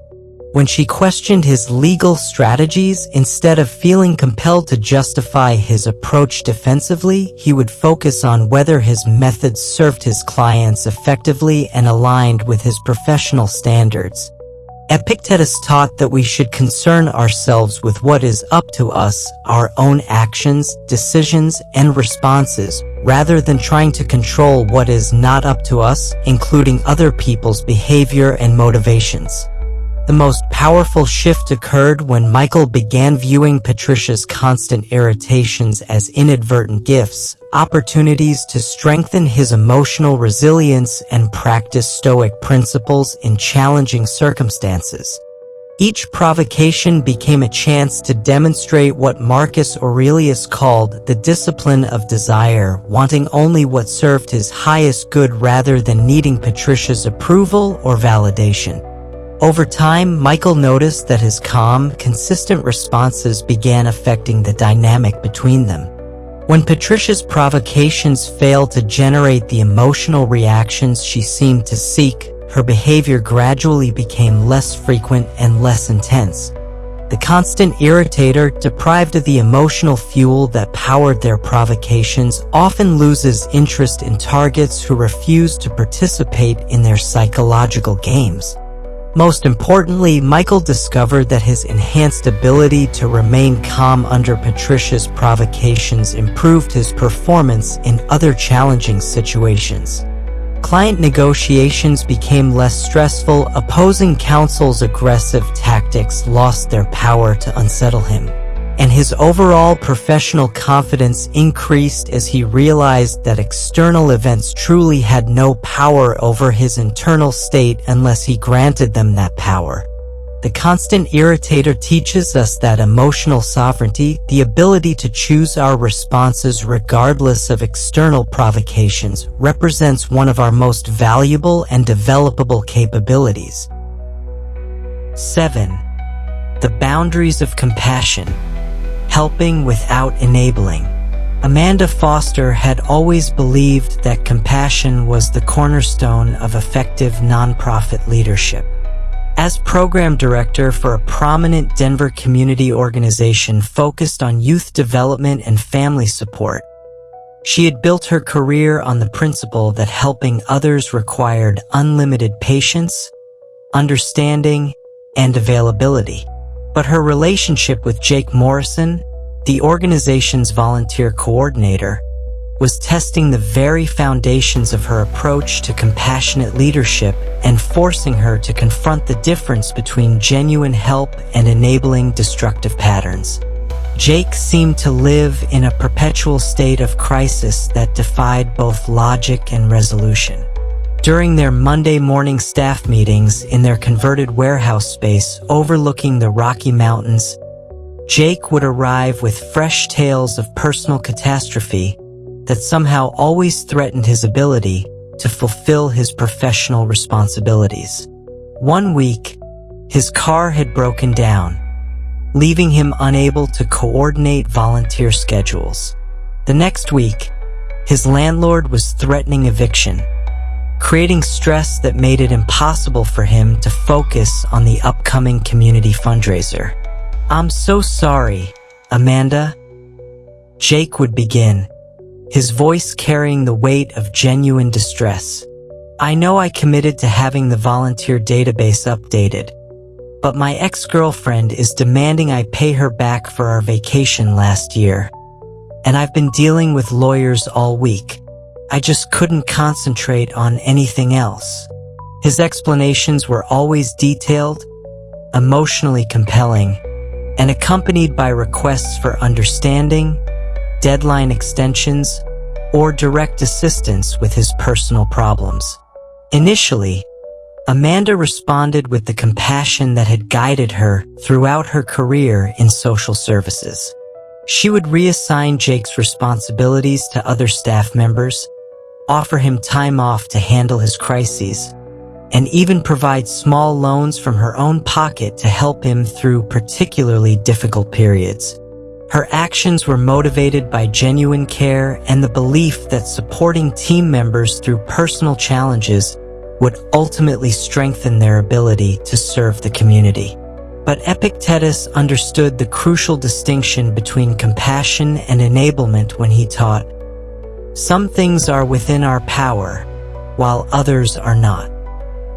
When she questioned his legal strategies, instead of feeling compelled to justify his approach defensively, he would focus on whether his methods served his clients effectively and aligned with his professional standards. Epictetus taught that we should concern ourselves with what is up to us, our own actions, decisions, and responses, rather than trying to control what is not up to us, including other people's behavior and motivations. The most powerful shift occurred when Michael began viewing Patricia's constant irritations as inadvertent gifts, opportunities to strengthen his emotional resilience and practice Stoic principles in challenging circumstances. Each provocation became a chance to demonstrate what Marcus Aurelius called the discipline of desire, wanting only what served his highest good rather than needing Patricia's approval or validation. Over time, Michael noticed that his calm, consistent responses began affecting the dynamic between them. When Patricia's provocations failed to generate the emotional reactions she seemed to seek, her behavior gradually became less frequent and less intense. The constant irritator, deprived of the emotional fuel that powered their provocations, often loses interest in targets who refuse to participate in their psychological games. Most importantly, Michael discovered that his enhanced ability to remain calm under Patricia's provocations improved his performance in other challenging situations. Client negotiations became less stressful, opposing counsel's aggressive tactics lost their power to unsettle him, and his overall professional confidence increased as he realized that external events truly had no power over his internal state unless he granted them that power. The constant irritator teaches us that emotional sovereignty, the ability to choose our responses regardless of external provocations, represents one of our most valuable and developable capabilities. 7. The boundaries of compassion. Helping without enabling. Amanda Foster had always believed that compassion was the cornerstone of effective nonprofit leadership. As program director for a prominent Denver community organization focused on youth development and family support, she had built her career on the principle that helping others required unlimited patience, understanding, and availability. But her relationship with Jake Morrison, the organization's volunteer coordinator, was testing the very foundations of her approach to compassionate leadership and forcing her to confront the difference between genuine help and enabling destructive patterns. Jake seemed to live in a perpetual state of crisis that defied both logic and resolution. During their Monday morning staff meetings in their converted warehouse space overlooking the Rocky Mountains, Jake would arrive with fresh tales of personal catastrophe that somehow always threatened his ability to fulfill his professional responsibilities. One week, his car had broken down, leaving him unable to coordinate volunteer schedules. The next week, his landlord was threatening eviction, creating stress that made it impossible for him to focus on the upcoming community fundraiser. "I'm so sorry, Amanda," Jake would begin, his voice carrying the weight of genuine distress. "I know I committed to having the volunteer database updated, but my ex-girlfriend is demanding I pay her back for our vacation last year. And I've been dealing with lawyers all week. I just couldn't concentrate on anything else. His explanations were always detailed, emotionally compelling, and accompanied by requests for understanding, deadline extensions, or direct assistance with his personal problems. Initially, Amanda responded with the compassion that had guided her throughout her career in social services. She would reassign Jake's responsibilities to other staff members, offer him time off to handle his crises, and even provide small loans from her own pocket to help him through particularly difficult periods. Her actions were motivated by genuine care and the belief that supporting team members through personal challenges would ultimately strengthen their ability to serve the community. But Epictetus understood the crucial distinction between compassion and enablement when he taught, "Some things are within our power, while others are not."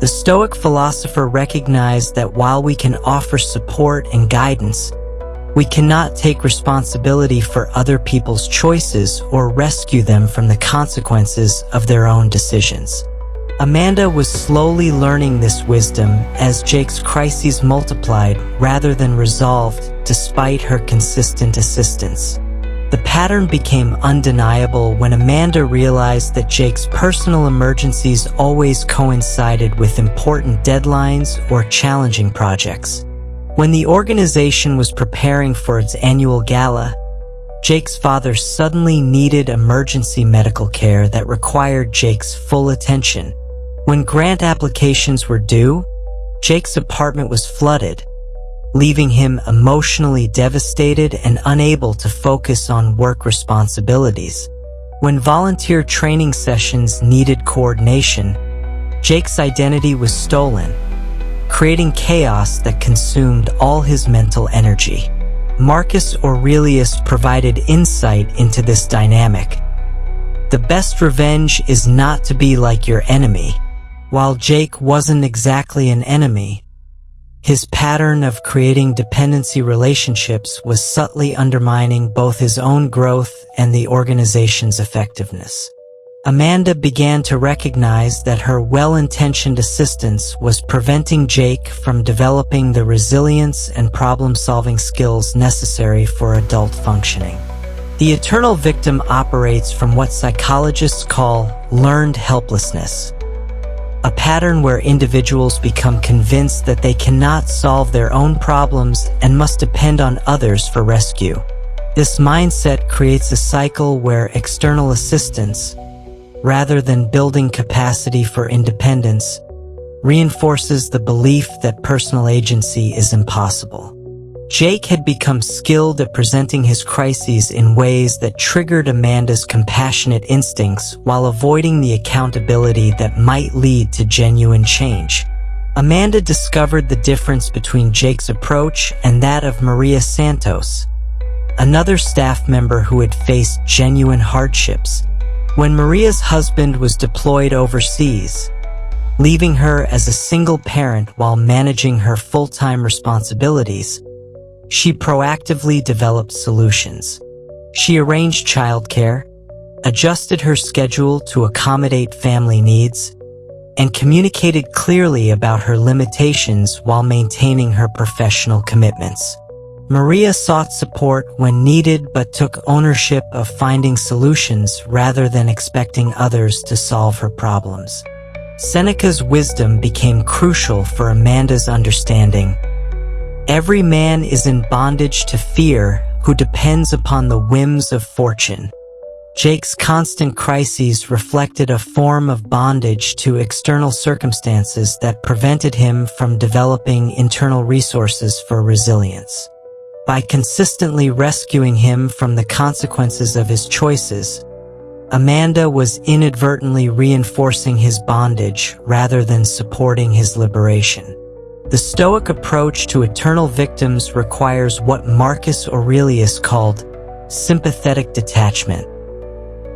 The Stoic philosopher recognized that while we can offer support and guidance, we cannot take responsibility for other people's choices or rescue them from the consequences of their own decisions. Amanda was slowly learning this wisdom as Jake's crises multiplied rather than resolved despite her consistent assistance. The pattern became undeniable when Amanda realized that Jake's personal emergencies always coincided with important deadlines or challenging projects. When the organization was preparing for its annual gala, Jake's father suddenly needed emergency medical care that required Jake's full attention. When grant applications were due, Jake's apartment was flooded, leaving him emotionally devastated and unable to focus on work responsibilities. When volunteer training sessions needed coordination, Jake's identity was stolen, creating chaos that consumed all his mental energy. Marcus Aurelius provided insight into this dynamic. The best revenge is not to be like your enemy. While Jake wasn't exactly an enemy, his pattern of creating dependency relationships was subtly undermining both his own growth and the organization's effectiveness. Amanda began to recognize that her well-intentioned assistance was preventing Jake from developing the resilience and problem-solving skills necessary for adult functioning. The eternal victim operates from what psychologists call learned helplessness, a pattern where individuals become convinced that they cannot solve their own problems and must depend on others for rescue. This mindset creates a cycle where external assistance, rather than building capacity for independence, reinforces the belief that personal agency is impossible. Jake had become skilled at presenting his crises in ways that triggered Amanda's compassionate instincts while avoiding the accountability that might lead to genuine change. Amanda discovered the difference between Jake's approach and that of Maria Santos, another staff member who had faced genuine hardships. When Maria's husband was deployed overseas, leaving her as a single parent while managing her full-time responsibilities, she proactively developed solutions. She arranged childcare, adjusted her schedule to accommodate family needs, and communicated clearly about her limitations while maintaining her professional commitments. Maria sought support when needed but took ownership of finding solutions rather than expecting others to solve her problems. Seneca's wisdom became crucial for Amanda's understanding. Every man is in bondage to fear who depends upon the whims of fortune. Jake's constant crises reflected a form of bondage to external circumstances that prevented him from developing internal resources for resilience. By consistently rescuing him from the consequences of his choices, Amanda was inadvertently reinforcing his bondage rather than supporting his liberation. The Stoic approach to eternal victims requires what Marcus Aurelius called sympathetic detachment,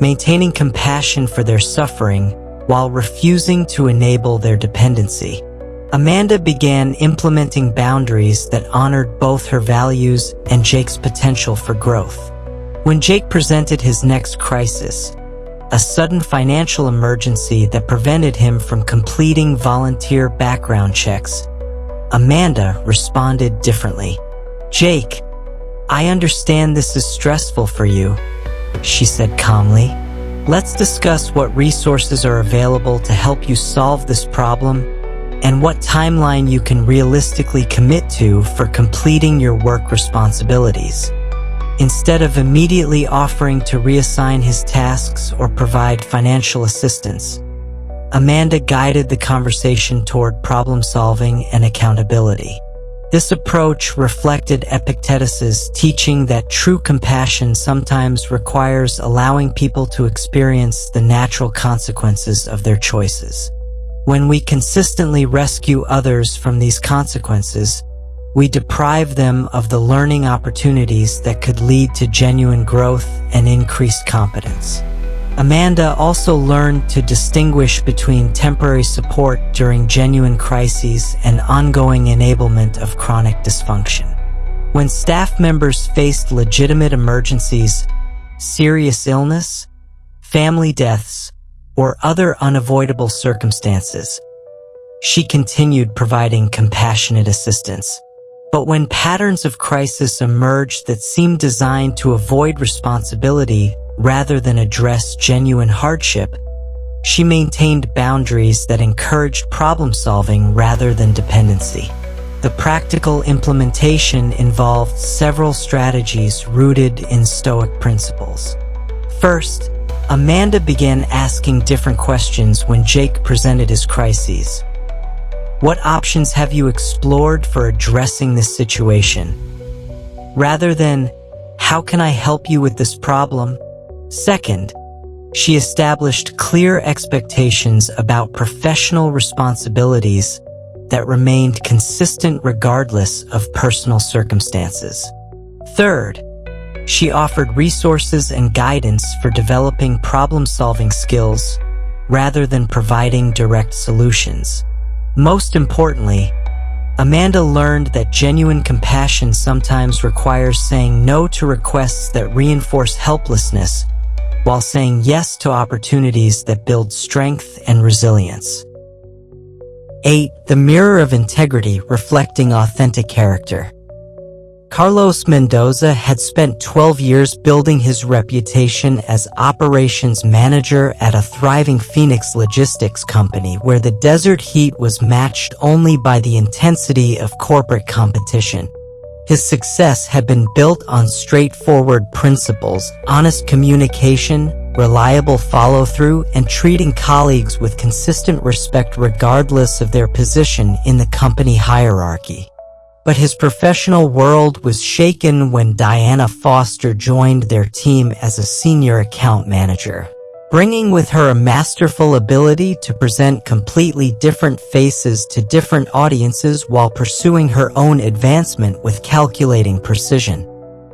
maintaining compassion for their suffering while refusing to enable their dependency. Amanda began implementing boundaries that honored both her values and Jake's potential for growth. When Jake presented his next crisis, a sudden financial emergency that prevented him from completing volunteer background checks, Amanda responded differently. "Jake, I understand this is stressful for you," she said calmly. "Let's discuss what resources are available to help you solve this problem and what timeline you can realistically commit to for completing your work responsibilities." Instead of immediately offering to reassign his tasks or provide financial assistance, Amanda guided the conversation toward problem-solving and accountability. This approach reflected Epictetus's teaching that true compassion sometimes requires allowing people to experience the natural consequences of their choices. When we consistently rescue others from these consequences, we deprive them of the learning opportunities that could lead to genuine growth and increased competence. Amanda also learned to distinguish between temporary support during genuine crises and ongoing enablement of chronic dysfunction. When staff members faced legitimate emergencies, serious illness, family deaths, or other unavoidable circumstances, she continued providing compassionate assistance. But when patterns of crisis emerged that seemed designed to avoid responsibility rather than address genuine hardship, she maintained boundaries that encouraged problem-solving rather than dependency. The practical implementation involved several strategies rooted in Stoic principles. First, Amanda began asking different questions when Jake presented his crises. "What options have you explored for addressing this situation?" rather than, "How can I help you with this problem?" Second, she established clear expectations about professional responsibilities that remained consistent regardless of personal circumstances. Third, she offered resources and guidance for developing problem-solving skills rather than providing direct solutions. Most importantly, Amanda learned that genuine compassion sometimes requires saying no to requests that reinforce helplessness while saying yes to opportunities that build strength and resilience. 8. The mirror of integrity, reflecting authentic character. Carlos Mendoza had spent 12 years building his reputation as operations manager at a thriving Phoenix logistics company where the desert heat was matched only by the intensity of corporate competition. His success had been built on straightforward principles: honest communication, reliable follow-through, and treating colleagues with consistent respect regardless of their position in the company hierarchy. But his professional world was shaken when Diana Foster joined their team as a senior account manager, bringing with her a masterful ability to present completely different faces to different audiences while pursuing her own advancement with calculating precision.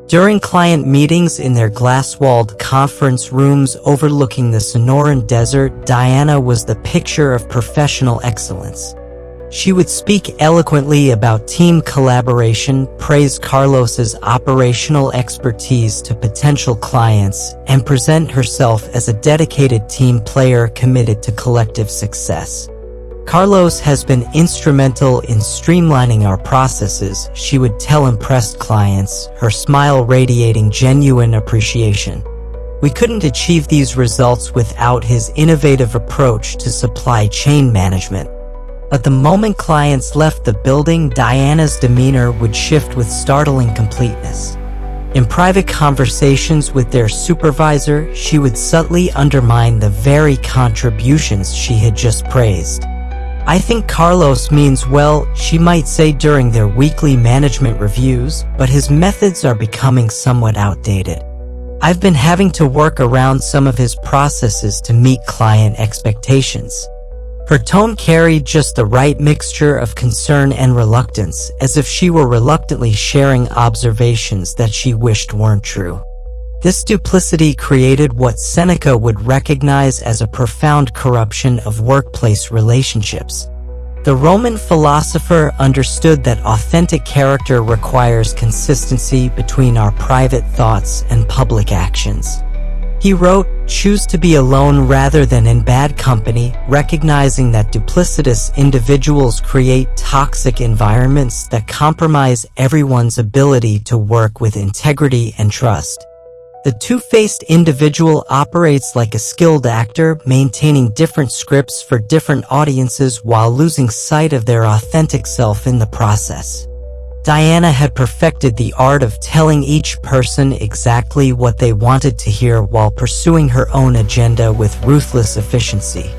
During client meetings in their glass-walled conference rooms overlooking the Sonoran Desert, Diana was the picture of professional excellence. She would speak eloquently about team collaboration, praise Carlos's operational expertise to potential clients, and present herself as a dedicated team player committed to collective success. "Carlos has been instrumental in streamlining our processes," she would tell impressed clients, her smile radiating genuine appreciation. "We couldn't achieve these results without his innovative approach to supply chain management." But the moment clients left the building, Diana's demeanor would shift with startling completeness. In private conversations with their supervisor, she would subtly undermine the very contributions she had just praised. "I think Carlos means well," she might say during their weekly management reviews, "but his methods are becoming somewhat outdated. I've been having to work around some of his processes to meet client expectations." Her tone carried just the right mixture of concern and reluctance, as if she were reluctantly sharing observations that she wished weren't true. This duplicity created what Seneca would recognize as a profound corruption of workplace relationships. The Roman philosopher understood that authentic character requires consistency between our private thoughts and public actions. He wrote, "Choose to be alone rather than in bad company, recognizing that duplicitous individuals create toxic environments that compromise everyone's ability to work with integrity and trust." The two-faced individual operates like a skilled actor, maintaining different scripts for different audiences while losing sight of their authentic self in the process. Diana had perfected the art of telling each person exactly what they wanted to hear while pursuing her own agenda with ruthless efficiency.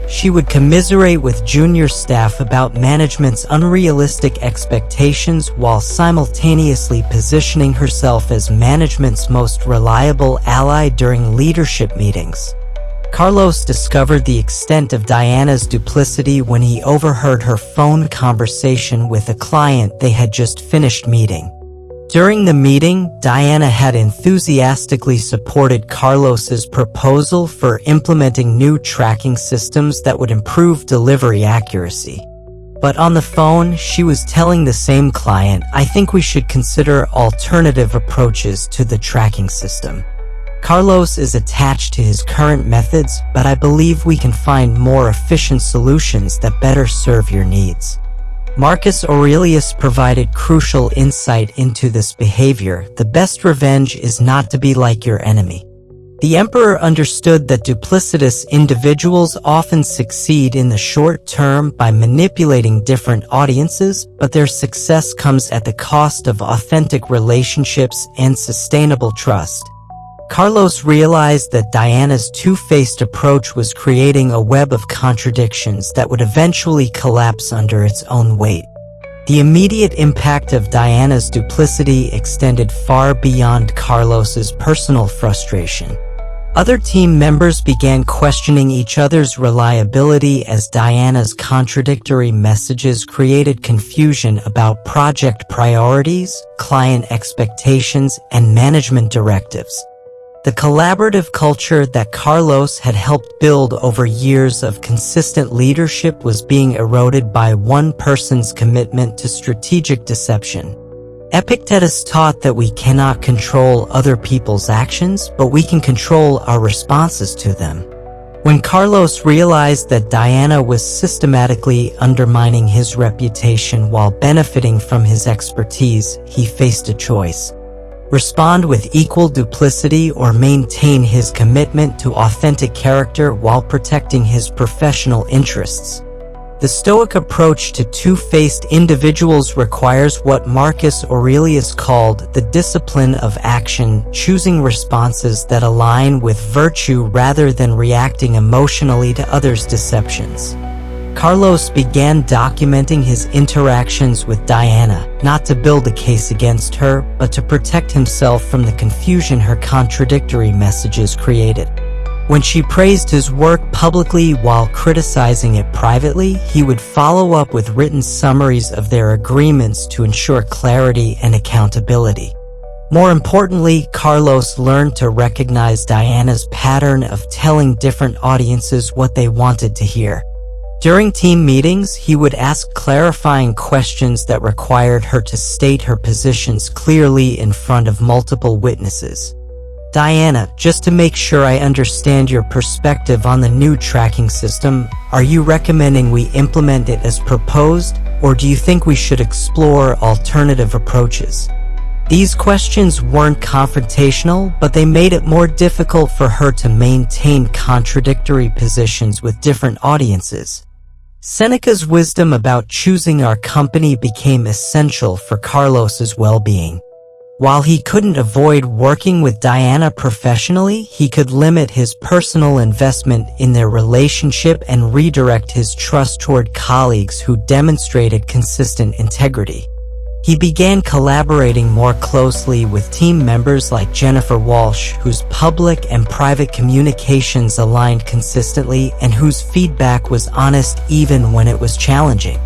She would commiserate with junior staff about management's unrealistic expectations while simultaneously positioning herself as management's most reliable ally during leadership meetings. Carlos discovered the extent of Diana's duplicity when he overheard her phone conversation with a client they had just finished meeting. During the meeting, Diana had enthusiastically supported Carlos's proposal for implementing new tracking systems that would improve delivery accuracy. But on the phone, she was telling the same client, "I think we should consider alternative approaches to the tracking system. Carlos is attached to his current methods, but I believe we can find more efficient solutions that better serve your needs." Marcus Aurelius provided crucial insight into this behavior. The best revenge is not to be like your enemy. The emperor understood that duplicitous individuals often succeed in the short term by manipulating different audiences, but their success comes at the cost of authentic relationships and sustainable trust. Carlos realized that Diana's two-faced approach was creating a web of contradictions that would eventually collapse under its own weight. The immediate impact of Diana's duplicity extended far beyond Carlos's personal frustration. Other team members began questioning each other's reliability as Diana's contradictory messages created confusion about project priorities, client expectations, and management directives. The collaborative culture that Carlos had helped build over years of consistent leadership was being eroded by one person's commitment to strategic deception. Epictetus taught that we cannot control other people's actions, but we can control our responses to them. When Carlos realized that Diana was systematically undermining his reputation while benefiting from his expertise, he faced a choice: respond with equal duplicity or maintain his commitment to authentic character while protecting his professional interests. The Stoic approach to two-faced individuals requires what Marcus Aurelius called the discipline of action, choosing responses that align with virtue rather than reacting emotionally to others' deceptions. Carlos began documenting his interactions with Diana, not to build a case against her, but to protect himself from the confusion her contradictory messages created. When she praised his work publicly while criticizing it privately, he would follow up with written summaries of their agreements to ensure clarity and accountability. More importantly, Carlos learned to recognize Diana's pattern of telling different audiences what they wanted to hear. During team meetings, he would ask clarifying questions that required her to state her positions clearly in front of multiple witnesses. "Diana, just to make sure I understand your perspective on the new tracking system, are you recommending we implement it as proposed, or do you think we should explore alternative approaches?" These questions weren't confrontational, but they made it more difficult for her to maintain contradictory positions with different audiences. Seneca's wisdom about choosing our company became essential for Carlos's well-being. While he couldn't avoid working with Diana professionally, he could limit his personal investment in their relationship and redirect his trust toward colleagues who demonstrated consistent integrity. He began collaborating more closely with team members like Jennifer Walsh, whose public and private communications aligned consistently and whose feedback was honest even when it was challenging.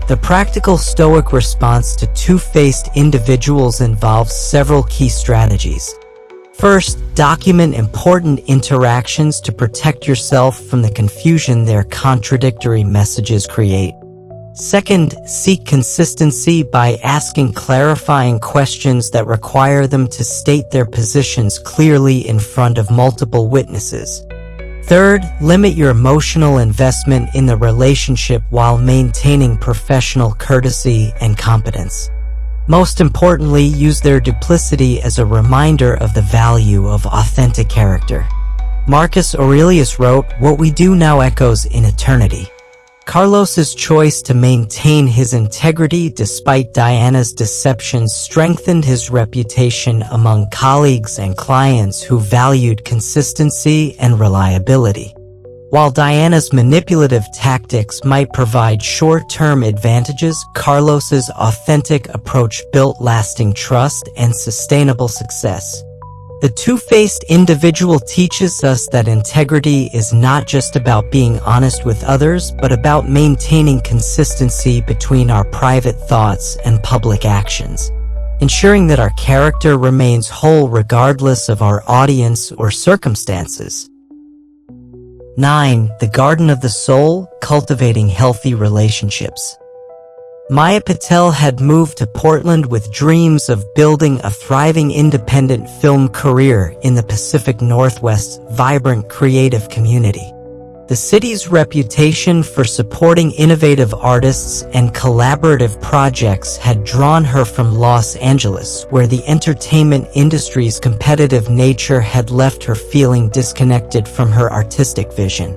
The practical Stoic response to two-faced individuals involves several key strategies. First, document important interactions to protect yourself from the confusion their contradictory messages create. Second, seek consistency by asking clarifying questions that require them to state their positions clearly in front of multiple witnesses. Third, limit your emotional investment in the relationship while maintaining professional courtesy and competence. Most importantly, use their duplicity as a reminder of the value of authentic character. Marcus Aurelius wrote, "What we do now echoes in eternity." Carlos's choice to maintain his integrity despite Diana's deceptions strengthened his reputation among colleagues and clients who valued consistency and reliability. While Diana's manipulative tactics might provide short-term advantages, Carlos's authentic approach built lasting trust and sustainable success. The two-faced individual teaches us that integrity is not just about being honest with others, but about maintaining consistency between our private thoughts and public actions, ensuring that our character remains whole regardless of our audience or circumstances. 9. The Garden of the Soul: Cultivating Healthy Relationships. Maya Patel had moved to Portland with dreams of building a thriving independent film career in the Pacific Northwest's vibrant creative community. The city's reputation for supporting innovative artists and collaborative projects had drawn her from Los Angeles, where the entertainment industry's competitive nature had left her feeling disconnected from her artistic vision.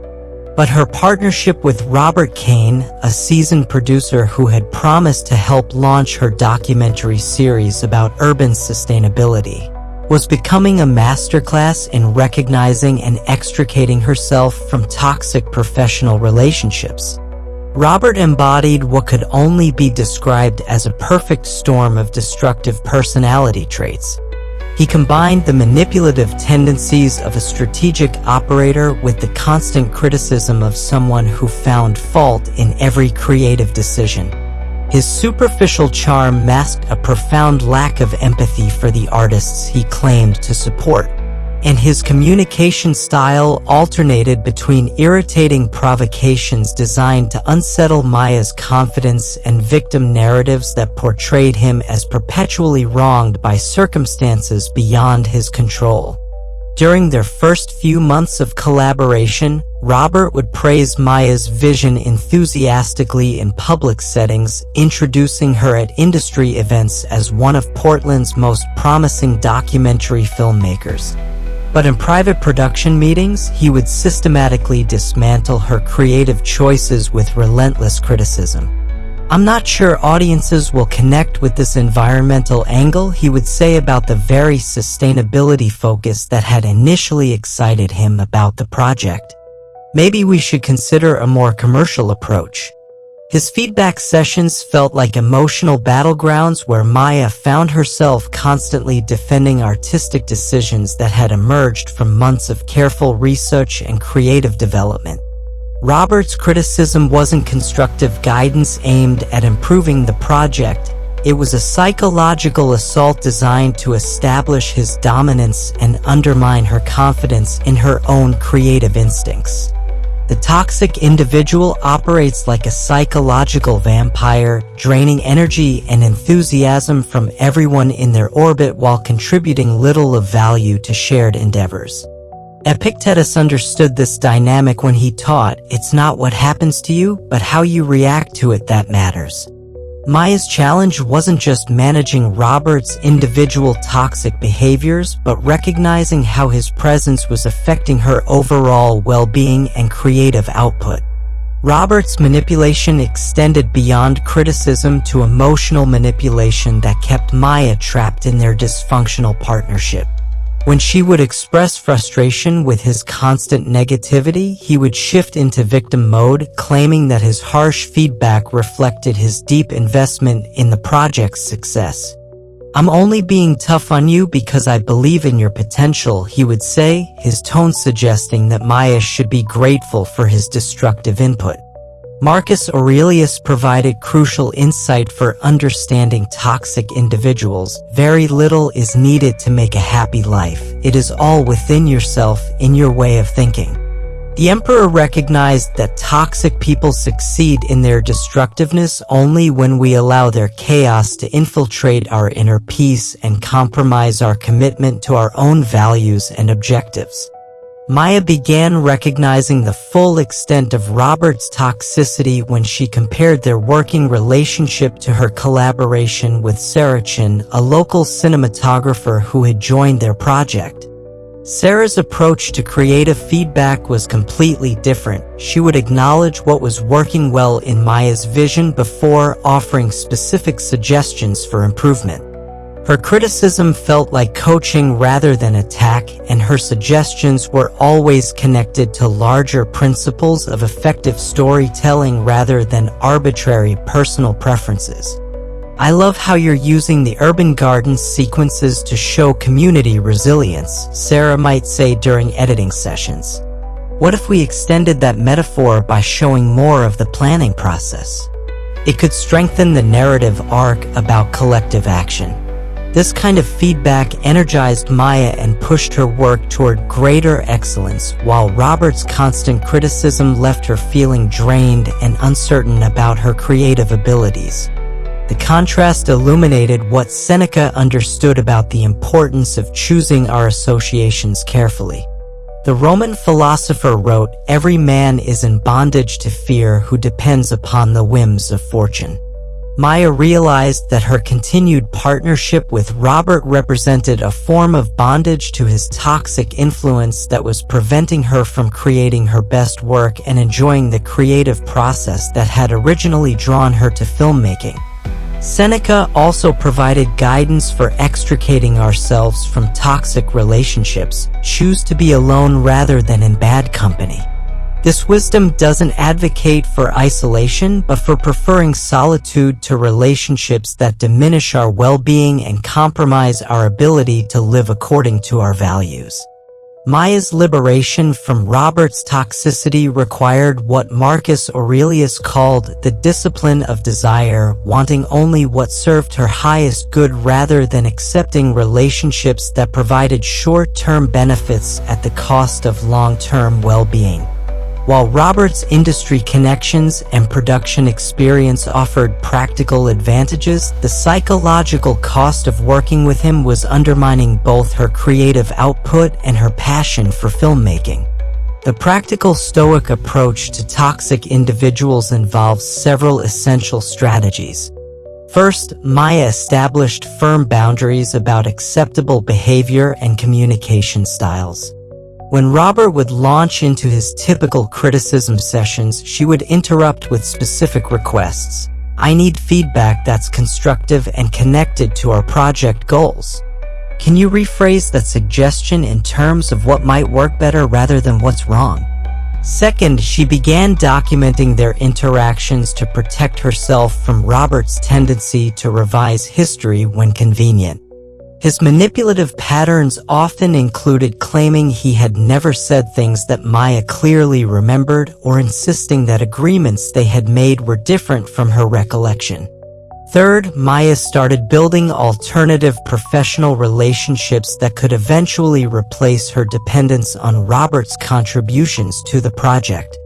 But her partnership with Robert Kane, a seasoned producer who had promised to help launch her documentary series about urban sustainability, was becoming a masterclass in recognizing and extricating herself from toxic professional relationships. Robert embodied what could only be described as a perfect storm of destructive personality traits. He combined the manipulative tendencies of a strategic operator with the constant criticism of someone who found fault in every creative decision. His superficial charm masked a profound lack of empathy for the artists he claimed to support, and his communication style alternated between irritating provocations designed to unsettle Maya's confidence and victim narratives that portrayed him as perpetually wronged by circumstances beyond his control. During their first few months of collaboration, Robert would praise Maya's vision enthusiastically in public settings, introducing her at industry events as one of Portland's most promising documentary filmmakers. But in private production meetings, he would systematically dismantle her creative choices with relentless criticism. "I'm not sure audiences will connect with this environmental angle," he would say about the very sustainability focus that had initially excited him about the project. "Maybe we should consider a more commercial approach." His feedback sessions felt like emotional battlegrounds where Maya found herself constantly defending artistic decisions that had emerged from months of careful research and creative development. Robert's criticism wasn't constructive guidance aimed at improving the project. It was a psychological assault designed to establish his dominance and undermine her confidence in her own creative instincts. The toxic individual operates like a psychological vampire, draining energy and enthusiasm from everyone in their orbit while contributing little of value to shared endeavors. Epictetus understood this dynamic when he taught, "It's not what happens to you, but how you react to it that matters." Maya's challenge wasn't just managing Robert's individual toxic behaviors, but recognizing how his presence was affecting her overall well-being and creative output. Robert's manipulation extended beyond criticism to emotional manipulation that kept Maya trapped in their dysfunctional partnership. When she would express frustration with his constant negativity, he would shift into victim mode, claiming that his harsh feedback reflected his deep investment in the project's success. "I'm only being tough on you because I believe in your potential," he would say, his tone suggesting that Maya should be grateful for his destructive input. Marcus Aurelius provided crucial insight for understanding toxic individuals. "Very little is needed to make a happy life. It is all within yourself, in your way of thinking." The emperor recognized that toxic people succeed in their destructiveness only when we allow their chaos to infiltrate our inner peace and compromise our commitment to our own values and objectives. Maya began recognizing the full extent of Robert's toxicity when she compared their working relationship to her collaboration with Saracen, a local cinematographer who had joined their project. Sarah's approach to creative feedback was completely different. She would acknowledge what was working well in Maya's vision before offering specific suggestions for improvement. Her criticism felt like coaching rather than attack, and her suggestions were always connected to larger principles of effective storytelling rather than arbitrary personal preferences. I love how you're using the urban garden sequences to show community resilience, Sarah might say during editing sessions. What if we extended that metaphor by showing more of the planning process? It could strengthen the narrative arc about collective action. This kind of feedback energized Maya and pushed her work toward greater excellence, while Robert's constant criticism left her feeling drained and uncertain about her creative abilities. The contrast illuminated what Seneca understood about the importance of choosing our associations carefully. The Roman philosopher wrote, "Every man is in bondage to fear who depends upon the whims of fortune." Maya realized that her continued partnership with Robert represented a form of bondage to his toxic influence that was preventing her from creating her best work and enjoying the creative process that had originally drawn her to filmmaking. Seneca also provided guidance for extricating ourselves from toxic relationships. Choose to be alone rather than in bad company. This wisdom doesn't advocate for isolation, but for preferring solitude to relationships that diminish our well-being and compromise our ability to live according to our values. Maya's liberation from Robert's toxicity required what Marcus Aurelius called the discipline of desire, wanting only what served her highest good rather than accepting relationships that provided short-term benefits at the cost of long-term well-being. While Robert's industry connections and production experience offered practical advantages, the psychological cost of working with him was undermining both her creative output and her passion for filmmaking. The practical Stoic approach to toxic individuals involves several essential strategies. First, Maya established firm boundaries about acceptable behavior and communication styles. When Robert would launch into his typical criticism sessions, she would interrupt with specific requests. "I need feedback that's constructive and connected to our project goals. Can you rephrase that suggestion in terms of what might work better rather than what's wrong?" Second, she began documenting their interactions to protect herself from Robert's tendency to revise history when convenient. His manipulative patterns often included claiming he had never said things that Maya clearly remembered or insisting that agreements they had made were different from her recollection. Third, Maya started building alternative professional relationships that could eventually replace her dependence on Robert's contributions to the project.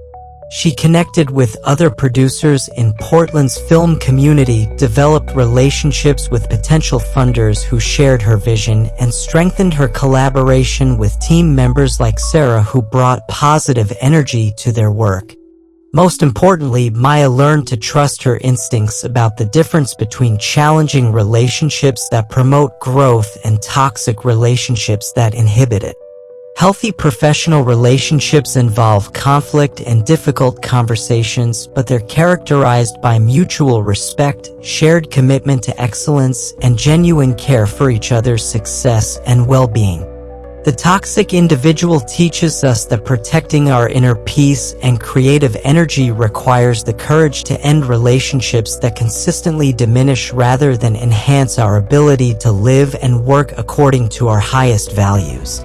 She connected with other producers in Portland's film community, developed relationships with potential funders who shared her vision, and strengthened her collaboration with team members like Sarah who brought positive energy to their work. Most importantly, Maya learned to trust her instincts about the difference between challenging relationships that promote growth and toxic relationships that inhibit it. Healthy professional relationships involve conflict and difficult conversations, but they're characterized by mutual respect, shared commitment to excellence, and genuine care for each other's success and well-being. The toxic individual teaches us that protecting our inner peace and creative energy requires the courage to end relationships that consistently diminish rather than enhance our ability to live and work according to our highest values.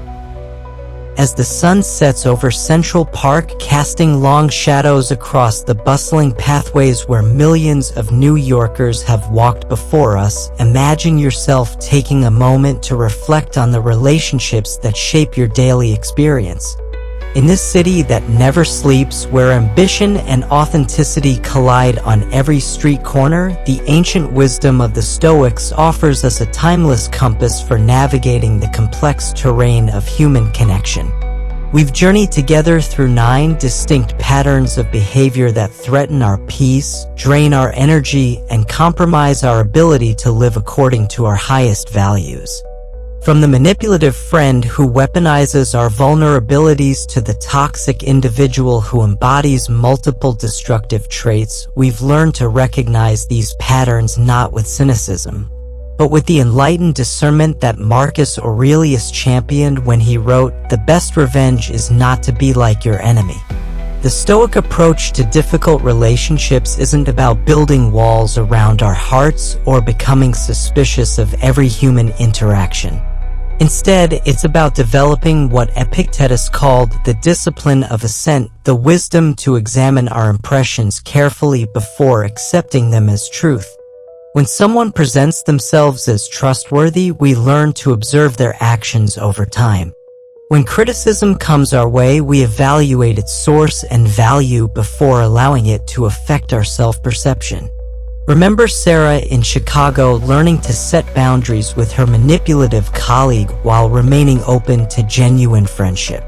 As the sun sets over Central Park, casting long shadows across the bustling pathways where millions of New Yorkers have walked before us, imagine yourself taking a moment to reflect on the relationships that shape your daily experience. In this city that never sleeps, where ambition and authenticity collide on every street corner, the ancient wisdom of the Stoics offers us a timeless compass for navigating the complex terrain of human connection. We've journeyed together through 9 distinct patterns of behavior that threaten our peace, drain our energy, and compromise our ability to live according to our highest values. From the manipulative friend who weaponizes our vulnerabilities to the toxic individual who embodies multiple destructive traits, we've learned to recognize these patterns not with cynicism, but with the enlightened discernment that Marcus Aurelius championed when he wrote, "The best revenge is not to be like your enemy." The Stoic approach to difficult relationships isn't about building walls around our hearts or becoming suspicious of every human interaction. Instead, it's about developing what Epictetus called the discipline of assent, the wisdom to examine our impressions carefully before accepting them as truth. When someone presents themselves as trustworthy, we learn to observe their actions over time. When criticism comes our way, we evaluate its source and value before allowing it to affect our self-perception. Remember Sarah in Chicago learning to set boundaries with her manipulative colleague while remaining open to genuine friendship.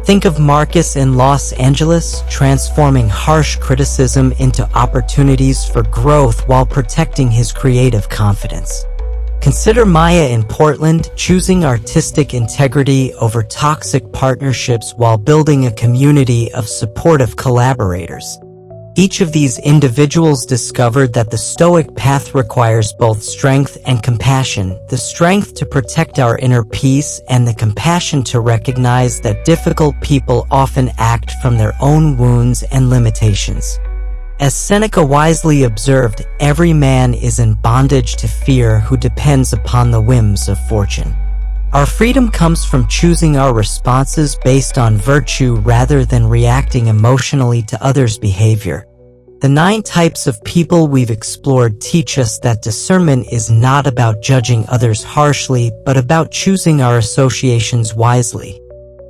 Think of Marcus in Los Angeles, transforming harsh criticism into opportunities for growth while protecting his creative confidence. Consider Maya in Portland, choosing artistic integrity over toxic partnerships while building a community of supportive collaborators. Each of these individuals discovered that the Stoic path requires both strength and compassion, the strength to protect our inner peace and the compassion to recognize that difficult people often act from their own wounds and limitations. As Seneca wisely observed, every man is in bondage to fear who depends upon the whims of fortune. Our freedom comes from choosing our responses based on virtue rather than reacting emotionally to others' behavior. The 9 types of people we've explored teach us that discernment is not about judging others harshly, but about choosing our associations wisely.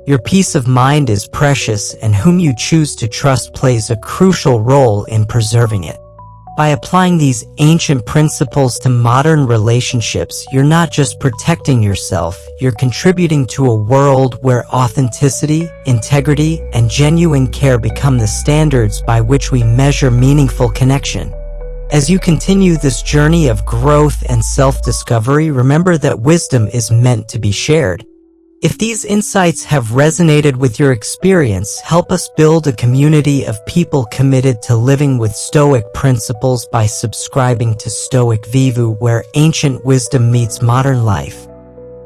Your peace of mind is precious, and whom you choose to trust plays a crucial role in preserving it. By applying these ancient principles to modern relationships, you're not just protecting yourself, you're contributing to a world where authenticity, integrity, and genuine care become the standards by which we measure meaningful connection. As you continue this journey of growth and self-discovery, remember that wisdom is meant to be shared. If these insights have resonated with your experience, help us build a community of people committed to living with Stoic principles by subscribing to Stoic Vivu, where ancient wisdom meets modern life.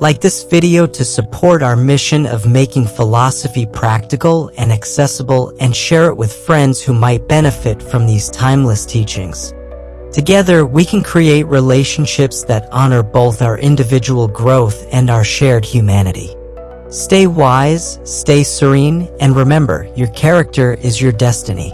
Like this video to support our mission of making philosophy practical and accessible, and share it with friends who might benefit from these timeless teachings. Together, we can create relationships that honor both our individual growth and our shared humanity. Stay wise, stay serene, and remember, your character is your destiny.